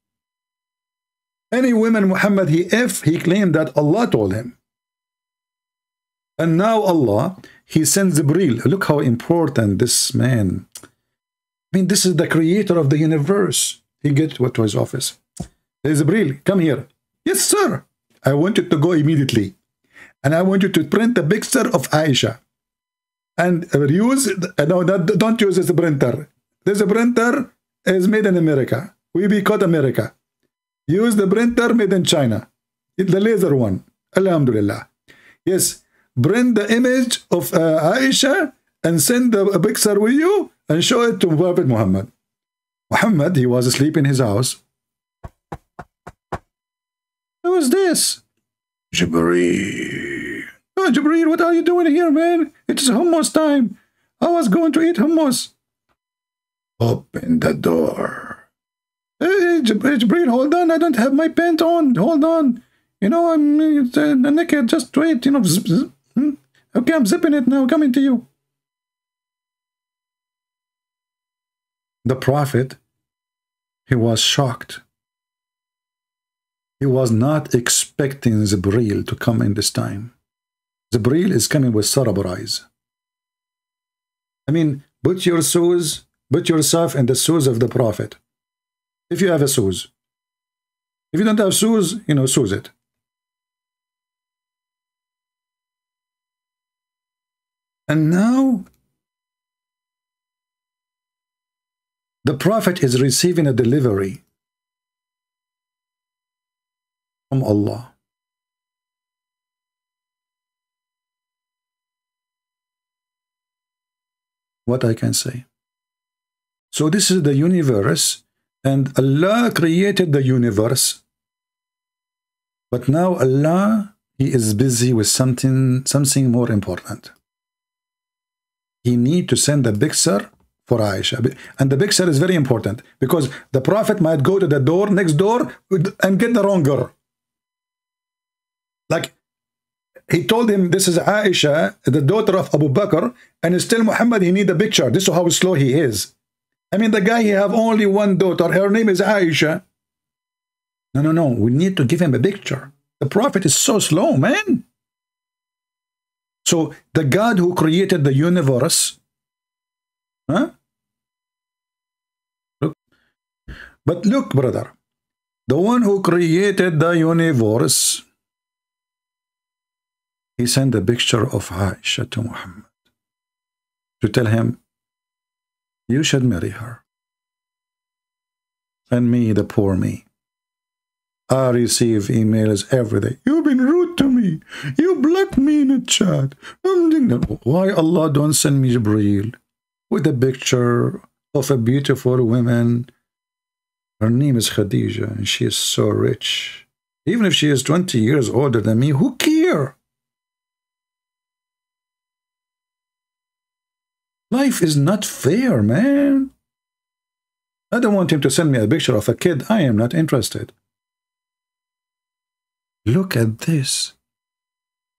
Any woman Muhammad he claimed that Allah told him. And now Allah, he sends Jibril. Look how important this man. I mean, this is the creator of the universe. He get what to his office. Hey, Jibril, come here. Yes, sir. I want you to go immediately. And I want you to print a picture of Aisha. And use, no, don't use this printer. This printer is made in America. We boycott America. Use the printer made in China. The laser one. Alhamdulillah. Yes. Print the image of Aisha and send a picture with you and show it to Prophet Muhammad. Muhammad, he was asleep in his house. Who is this? Jibreel. Oh, Jibreel, what are you doing here, man? It is hummus time. I was going to eat hummus. Open the door. Hey, Jibreel, hold on. I don't have my pant on. Hold on. You know, I'm naked. Just wait. You know, zip, zip. Okay, I'm zipping it now. Coming to you. The Prophet, he was shocked. He was not expecting Jibreel to come in this time. Jibreel is coming with cerebral eyes. I mean, put yourself in the shoes of the Prophet. If you have a shoes. If you don't have shoes, you know, shoes it. And now, the Prophet is receiving a delivery from Allah. What I can say. So this is the universe, and Allah created the universe. But now Allah, he is busy with something more important. He need to send a picture for Aisha. And the picture is very important because the Prophet might go to the door next door and get the wrong girl. Like, he told him, this is Aisha, the daughter of Abu Bakr, and still Muhammad, he need a picture. This is how slow he is. I mean, the guy, he have only one daughter. Her name is Aisha. No. We need to give him a picture. The Prophet is so slow, man. So, the God who created the universe, huh? Look. But look, brother, the one who created the universe, he sent a picture of Aisha to Muhammad to tell him, you should marry her. And me, the poor me, I receive emails every day. You've been rude to me. You blocked me in the chat. Why Allah don't send me Jibreel with a picture of a beautiful woman? Her name is Khadija, and she is so rich. Even if she is 20 years older than me, who cares? Life is not fair, man. I don't want him to send me a picture of a kid. I am not interested. Look at this.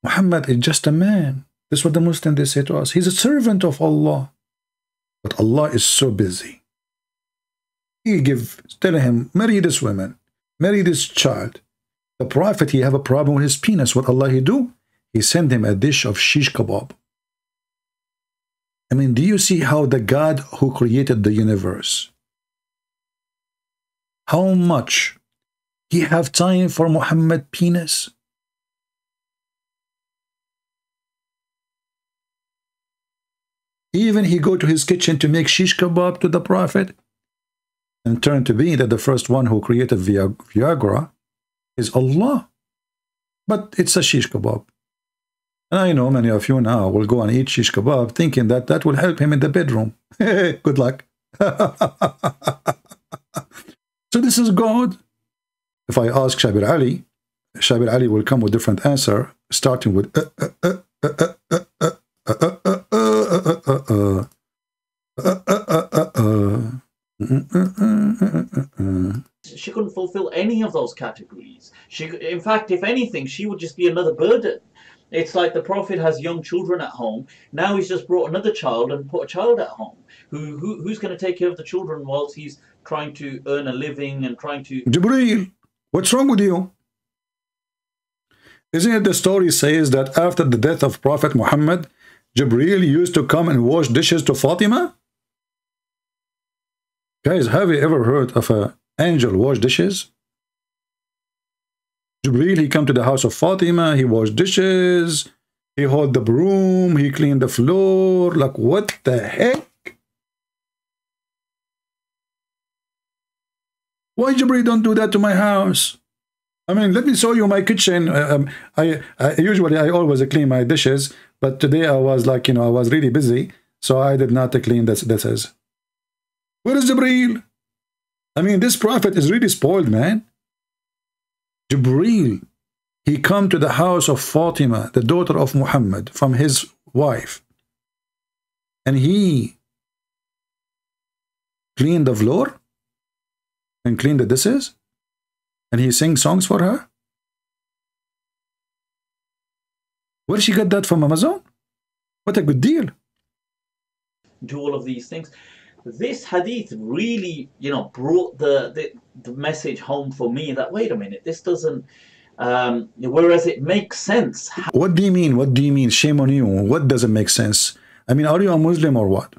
Muhammad is just a man. This is what the Muslims, they say to us. He's a servant of Allah. But Allah is so busy. He tell him, marry this woman. Marry this child. The Prophet, he have a problem with his penis. What Allah he do? He send him a dish of shish kebab. I mean, do you see how the God who created the universe, how much he have time for Muhammad penis? Even he go to his kitchen to make shish kebab to the Prophet, and turn to be that the first one who created Viagra is Allah. But it's a shish kebab. And I know many of you now will go and eat shish kebab thinking that that will help him in the bedroom. Good luck. So this is God. If I ask Shabir Ali will come with different answer, starting with She couldn't fulfill any of those categories. In fact, if anything, she would just be another burden. It's like the Prophet has young children at home. Now he's just brought another child and put a child at home. Who's going to take care of the children whilst he's trying to earn a living and trying to... Jibreel, what's wrong with you? Isn't it the story says that after the death of Prophet Muhammad, Jibreel used to come and wash dishes to Fatima? Guys, have you ever heard of an angel wash dishes? Jibreel, he come to the house of Fatima, he washed dishes, he hold the broom, he cleaned the floor. Like, what the heck? Why Jibreel don't do that to my house? I mean, let me show you my kitchen. I usually always clean my dishes, but today I was like, I was really busy, so I did not clean the dishes. Where is Jibreel? I mean, this Prophet is really spoiled, man. Jibreel, he come to the house of Fatima, the daughter of Muhammad, from his wife, and he cleaned the floor and cleaned the dishes, and he sing songs for her. Where did she get that from? Amazon? What a good deal. Do all of these things. This hadith really, brought the message home for me that, wait a minute, this doesn't, whereas it makes sense. What do you mean? What do you mean? Shame on you. What doesn't make sense? I mean, are you a Muslim or what?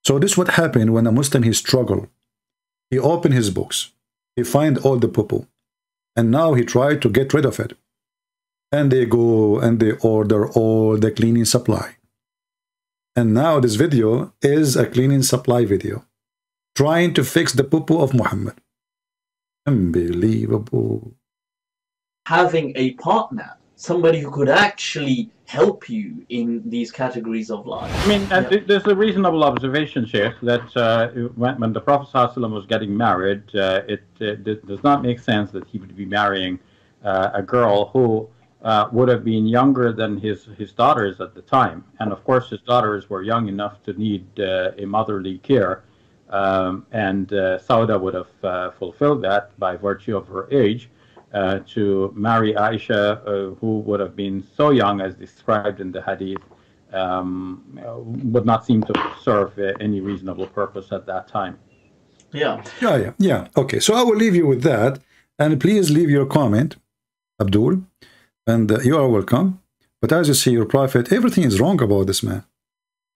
So this is what happened when a Muslim, he struggled. He opened his books. He find all the poo-poo. And now he tried to get rid of it. And they go and they order all the cleaning supply. And now this video is a cleaning supply video, trying to fix the poo-poo of Muhammad. Unbelievable. Having a partner, somebody who could actually help you in these categories of life. I mean, there's a reasonable observation, Sheikh, that when the Prophet ﷺ was getting married, it does not make sense that he would be marrying a girl who would have been younger than his daughters at the time. And of course, his daughters were young enough to need a motherly care. And Sauda would have fulfilled that by virtue of her age. to marry Aisha, who would have been so young as described in the Hadith, would not seem to serve any reasonable purpose at that time. Yeah. Okay, so I will leave you with that, and please leave your comment, Abdul, and you are welcome. But as you see, your prophet, everything is wrong about this man.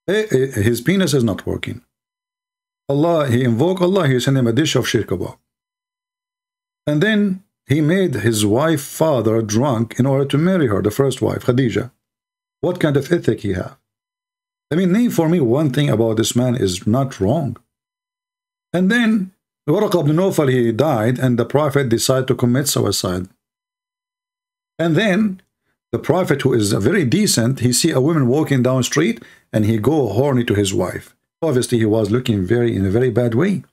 His penis is not working. Allah, he invoked Allah, he sent him a dish of shirk kebab. And then he made his wife father drunk in order to marry her, the first wife, Khadija. What kind of ethic he have? I mean, name for me one thing about this man is not wrong. And then Waraq ibn Nawfal, he died, and the prophet decided to commit suicide. And then the prophet, who is very decent, he see a woman walking down the street, and he go horny to his wife. Obviously, he was looking in a very bad way.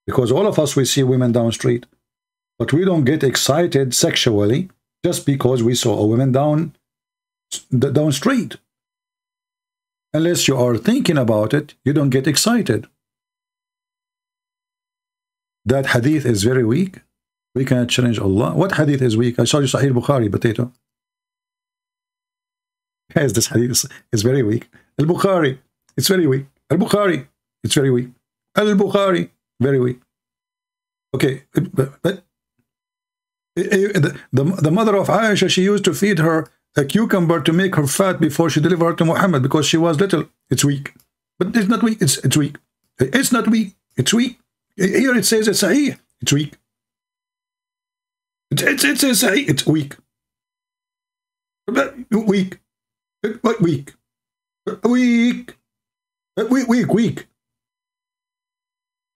Because all of us, we see women down the street. But we don't get excited sexually just because we saw a woman down street. Unless you are thinking about it, you don't get excited. That hadith is very weak. We cannot challenge Allah. What hadith is weak? I saw you Sahih Bukhari, potato. Yes, this hadith is very weak. Al-Bukhari, it's very weak. Al-Bukhari, it's very weak. Al-Bukhari, very weak. Okay, but the mother of Aisha, she used to feed her a cucumber to make her fat before she delivered her to Muhammad because she was little. It's weak. But it's not weak. It's weak. It's not weak. It's weak. Here it says it's Sahih. It's weak. It says Sahih. It's weak. Weak. What weak? Weak. Weak.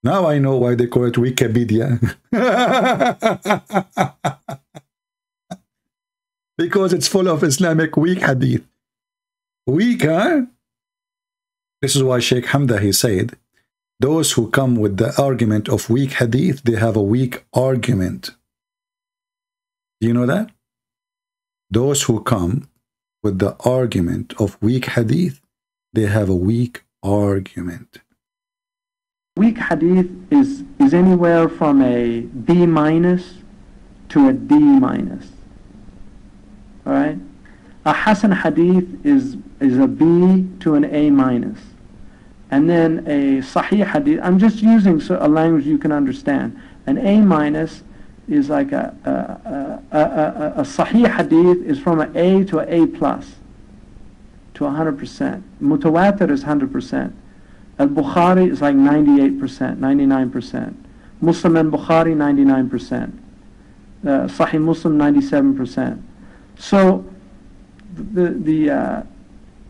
Now I know why they call it Wikipedia. Because it's full of Islamic weak hadith. Weak, huh? This is why Sheikh Hamda, he said, those who come with the argument of weak hadith, they have a weak argument. Do you know that? Those who come with the argument of weak hadith, they have a weak argument. Weak hadith is anywhere from a B- to a D-. All right? A Hasan hadith is a B to an A-. And then a Sahih hadith, I'm just using a language you can understand. An A- is like a Sahih hadith is from an A to an A+, to 100%. Mutawatir is 100%. Al-Bukhari is like 98%, 99%. Muslim and Bukhari, 99%. Sahih Muslim, 97%. So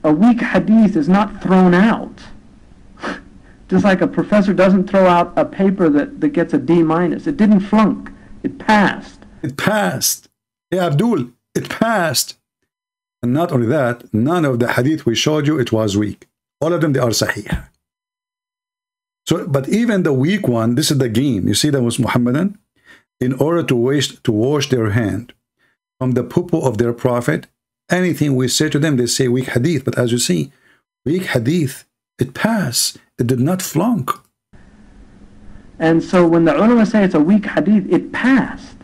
a weak hadith is not thrown out. Just like a professor doesn't throw out a paper that gets a D-. It didn't flunk. It passed. It passed. Yeah, Abdul, it passed. And not only that, none of the hadith we showed you, it was weak. All of them, they are Sahih. So, but even the weak one, this is the game. You see that was Muhammadan? In order to wash their hand from the poo-poo of their prophet, anything we say to them, they say weak hadith. But as you see, weak hadith, it passed. It did not flunk. And so when the ulama say it's a weak hadith, it passed.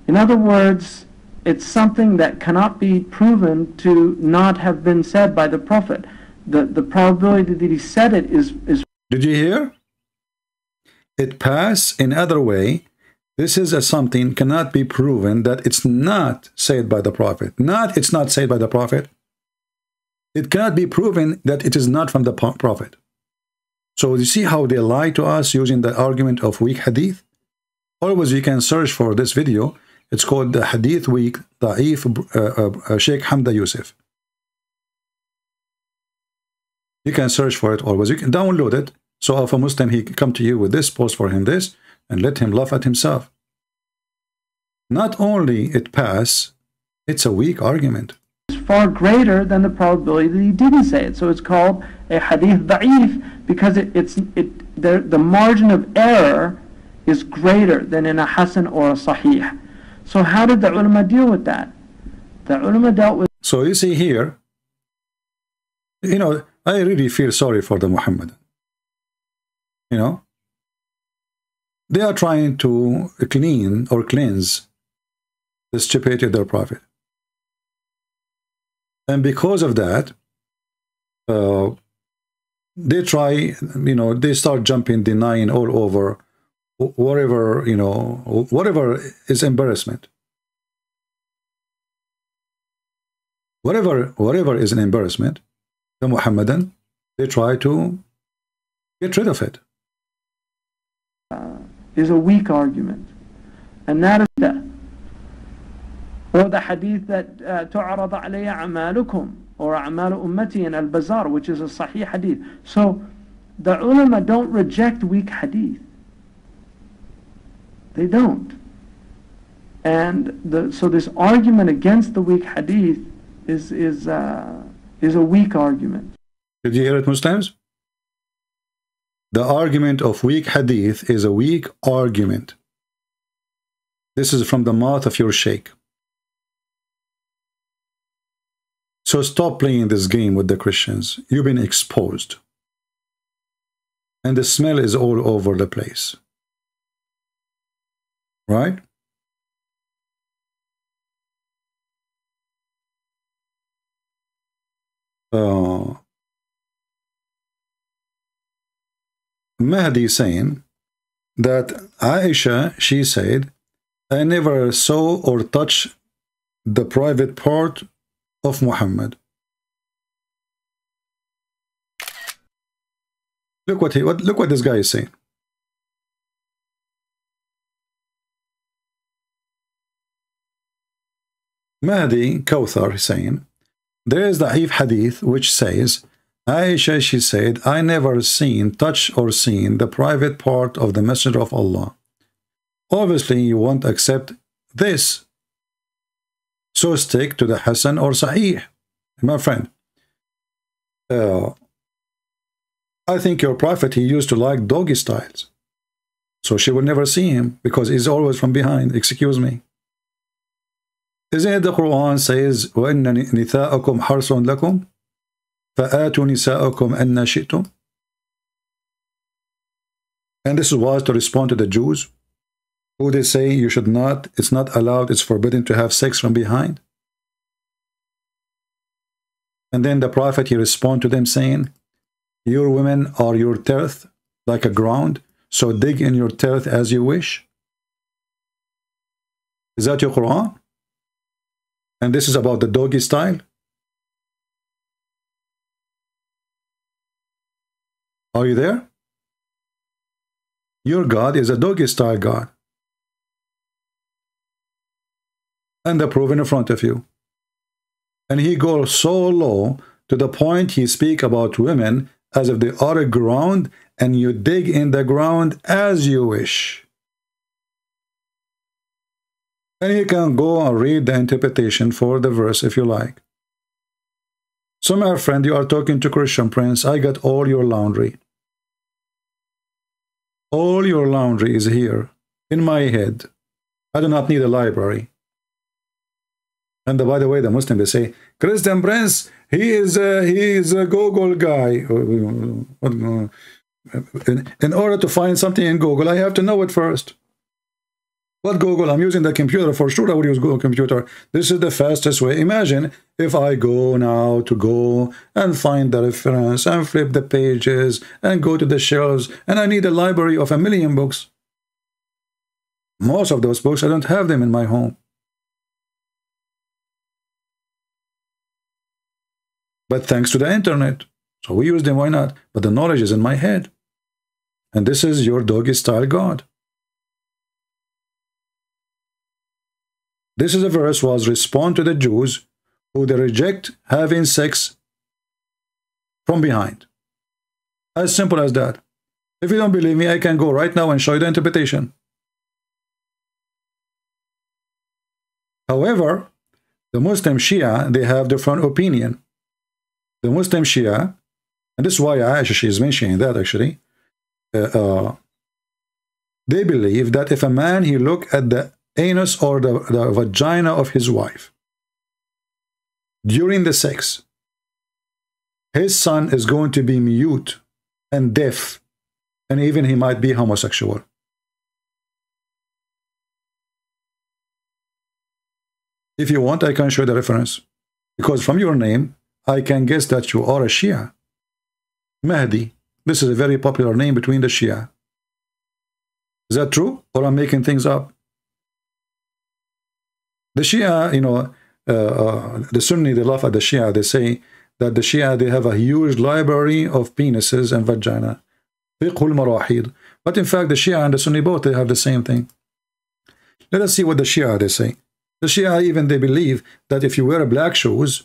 In other words, it's something that cannot be proven to not have been said by the prophet. The probability that he said it is... Did you hear? It passed. In other way, this is something cannot be proven that it's not said by the prophet. It's not said by the prophet. It cannot be proven that it is not from the prophet. So you see how they lie to us using the argument of weak hadith? Always you can search for this video. It's called the Hadith Weak Da'if Sheikh Hamda Yusuf. You can search for it always. You can download it. So if a Muslim, he come to you with this, post for him this, and let him laugh at himself. Not only it pass, it's a weak argument. It's far greater than the probability that he didn't say it. So it's called a hadith da'if because the margin of error is greater than in a Hasan or a Sahih. So how did the ulama deal with that? The ulama dealt with... So you see here, you know, I really feel sorry for the Muhammadan. You know, they are trying to cleanse the stupidity of their prophet. And because of that, they try, they start jumping, denying all over, whatever, whatever is embarrassment. Whatever is an embarrassment, the Muhammadan, they try to get rid of it. Is a weak argument. And that is that. Or the hadith that تُعْرَضَ عَلَيَّ أَعْمَالُكُمْ or أَعْمَالُ أُمَّتِي in Al-Bazar, which is a Sahih hadith. So the ulama don't reject weak hadith. They don't. And so this argument against the weak hadith is a weak argument. Did you hear it, Muslims? The argument of weak hadith is a weak argument. This is from the mouth of your sheikh. So stop playing this game with the Christians. You've been exposed. And the smell is all over the place. Right? Mahdi saying that Aisha, she said, I never saw or touched the private part of Muhammad. Look what this guy is saying. Mahdi Kawthar is saying, there is the Da'if hadith which says, Aisha, she said, I never seen, touched or seen the private part of the Messenger of Allah. Obviously, you won't accept this. So stick to the Hasan or Sahih. My friend, I think your prophet, he used to like doggy styles. So she will never see him because he's always from behind. Excuse me. Isn't it the Quran says, وَإِنَّ نِثَاءَكُمْ حَرْصٌ لَكُمْ فَآتُوا نِسَاءَكُمْ أَنَّ شِئْتُمْ? And this was to respond to the Jews who they say you should not, it's not allowed, it's forbidden to have sex from behind. And then the prophet, he respond to them saying, your women are your turf like a ground, so dig in your turf as you wish. Is that your Quran? And this is about the doggy style? Are you there? Your God is a doggy style God. And the proof in front of you. And he goes so low to the point he speaks about women as if they are a ground and you dig in the ground as you wish. And you can go and read the interpretation for the verse if you like. So my friend, you are talking to Christian Prince. I got all your laundry. All your laundry is here in my head. I do not need a library. And by the way, the Muslim, they say, Christian Prince, he is a Google guy. In order to find something in Google, I have to know it first. What Google? I'm using the computer. For sure I would use Google computer. This is the fastest way. Imagine if I go now to go and find the reference and flip the pages and go to the shelves and I need a library of 1,000,000 books. Most of those books, I don't have them in my home. But thanks to the internet. So we use them, why not? But the knowledge is in my head. And this is your doggy style God. This is a verse was respond to the Jews who they reject having sex from behind. As simple as that. If you don't believe me, I can go right now and show you the interpretation. However, the Muslim Shia, they have different opinion. The Muslim Shia, and this is why Aisha, she is mentioning that actually, they believe that if a man, he look at the anus or the vagina of his wife during the sex, his son is going to be mute and deaf, and even he might be homosexual. If you want, I can show the reference. Because from your name, I can guess that you are a Shia. Mahdi. This is a very popular name between the Shia. Is that true? Or I'm making things up? The Shia, you know, the Sunni, they laugh at the Shia. They say that the Shia, they have a huge library of penises and vagina. Fiqhul marahid. But in fact, the Shia and the Sunni both, they have the same thing. Let us see what the Shia, they say. The Shia, even they believe that if you wear black shoes,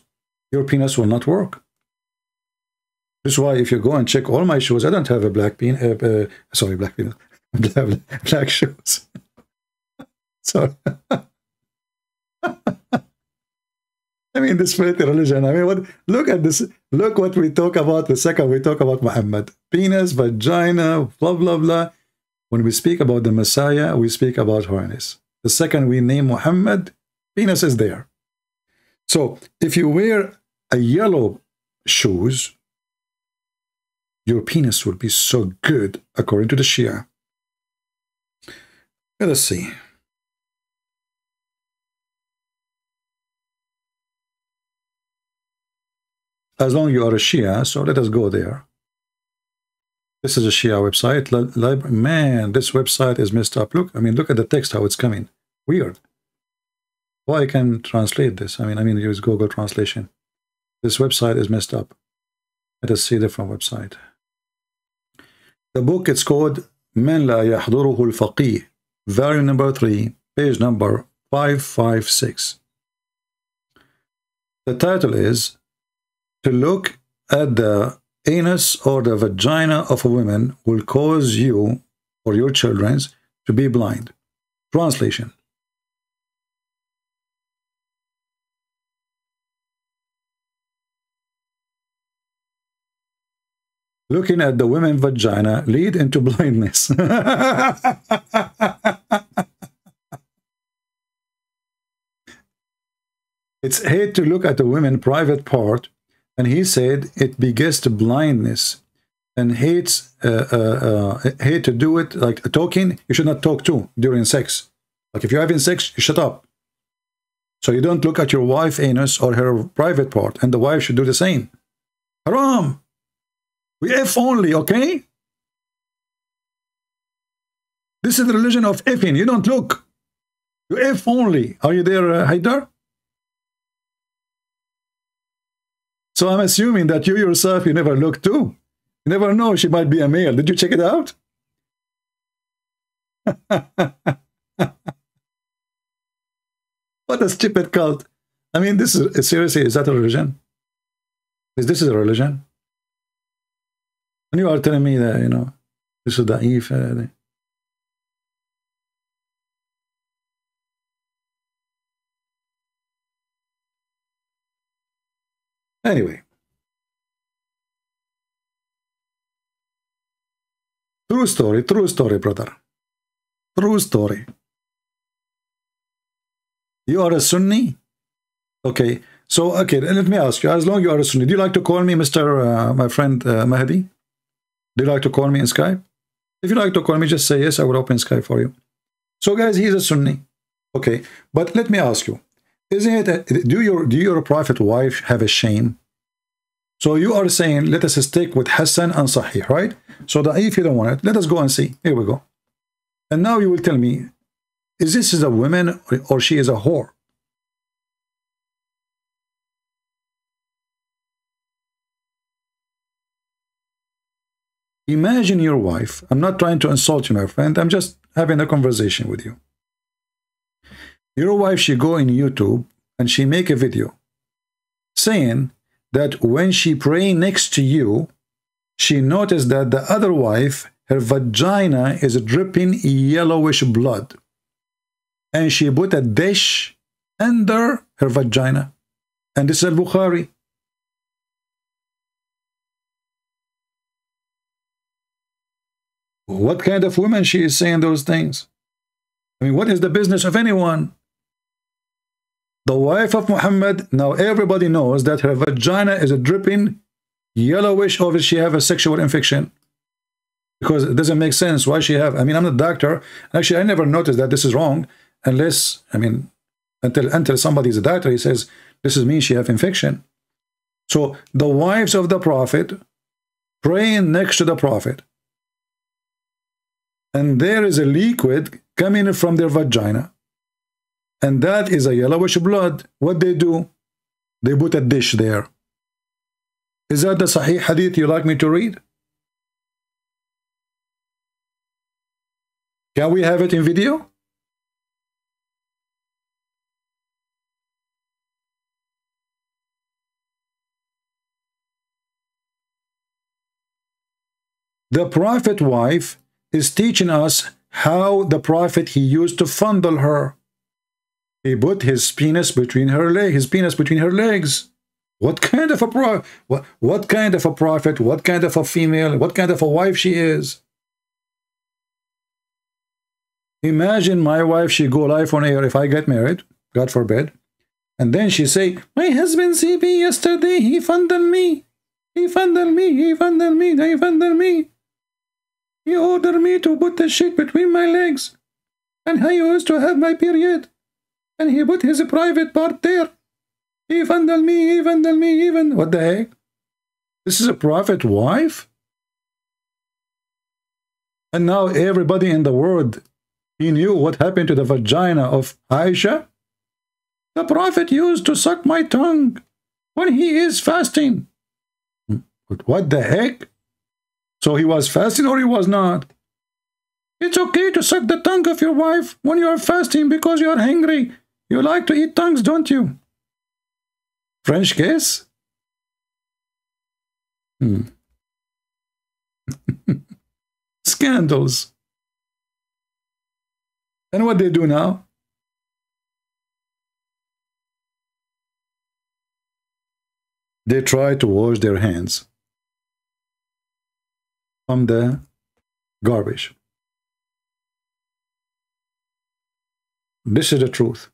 your penis will not work. This is why if you go and check all my shoes, I don't have a black penis. Sorry, black penis. Black shoes. Sorry. I mean, this filthy religion. I mean, what? Look at this. Look what we talk about the second we talk about Muhammad. Penis, vagina, blah, blah, blah. When we speak about the Messiah, we speak about holiness. The second we name Muhammad, penis is there. So, if you wear a yellow shoes, your penis will be so good, according to the Shia. Let us see. As long as you are a Shia, so let us go there. This is a Shia website. Man, this website is messed up. Look, I mean, look at the text, how it's coming. Weird. Well, I can translate this. I mean, use Google Translation. This website is messed up. Let us see a different website. The book, it's called من لا يحضره الفقيه, volume number 3, page number 556. The title is To look at the anus or the vagina of a woman will cause you or your children to be blind. Translation. Looking at the women's vagina lead into blindness. It's hate to look at a woman's private part, and he said it begets blindness, and hate to do it, like talking. You should not talk too during sex. Like if you're having sex, you shut up. So you don't look at your wife's anus or her private part, and the wife should do the same. Haram. We F only, okay? This is the religion of effing. You don't look. You F only. Are you there, Haidar? So I'm assuming that you yourself, you never look too. You never know, she might be a male. Did you check it out? What a stupid cult. I mean, this is, seriously, is that a religion? Is this a religion? And you are telling me that, you know, this is da'if. Anyway. True story, brother. True story. You are a Sunni? Okay. So, okay, let me ask you, as long as you are a Sunni, do you like to call me Mr. My friend Mahdi? Do you like to call me in Skype? If you like to call me, just say yes, I will open Skype for you. So, guys, he's a Sunni. Okay, but let me ask you, isn't it, do your prophet wife have a shame? So you are saying, let us stick with Hassan and Sahih, right? So if you don't want it, let us go and see. Here we go. And now you will tell me, is this a woman or she is a whore? Imagine your wife. I'm not trying to insult you, my friend. I'm just having a conversation with you. Your wife, she go in YouTube and she make a video saying that when she pray next to you, she noticed that the other wife, her vagina is dripping yellowish blood. And she put a dish under her vagina. And this is Al-Bukhari. What kind of woman she is saying those things? I mean, what is the business of anyone? The wife of Muhammad, now everybody knows that her vagina is a dripping yellowish, or she have a sexual infection. Because it doesn't make sense why she have. I mean, I'm not a doctor. Actually, I never noticed that this is wrong unless, I mean, until somebody's a doctor, he says, this is means she have infection. So the wives of the Prophet praying next to the Prophet, and there is a liquid coming from their vagina, and that is a yellowish blood. What they do? They put a dish there. Is that the Sahih Hadith you like me to read? Can we have it in video? The Prophet wife is teaching us how the Prophet, he used to fondle her. He put his penis between her legs. What kind of a what kind of a prophet, what kind of a female, what kind of a wife she is? Imagine my wife, she go live on air if I get married, God forbid, and then she say, my husband CB yesterday, he fondled me. He fondled me, he fondled me, he fondled me. He ordered me to put the shit between my legs. And I used to have my period. And he put his private part there. He fondled me, he fondled me, even. What the heck? This is a prophet wife? And now everybody in the world, he knew what happened to the vagina of Aisha. The prophet used to suck my tongue when he is fasting. But what the heck? So he was fasting or he was not? It's okay to suck the tongue of your wife when you are fasting because you are hungry. You like to eat tongues, don't you? French kiss? Scandals. And what they do now? They try to wash their hands from the garbage. This is the truth.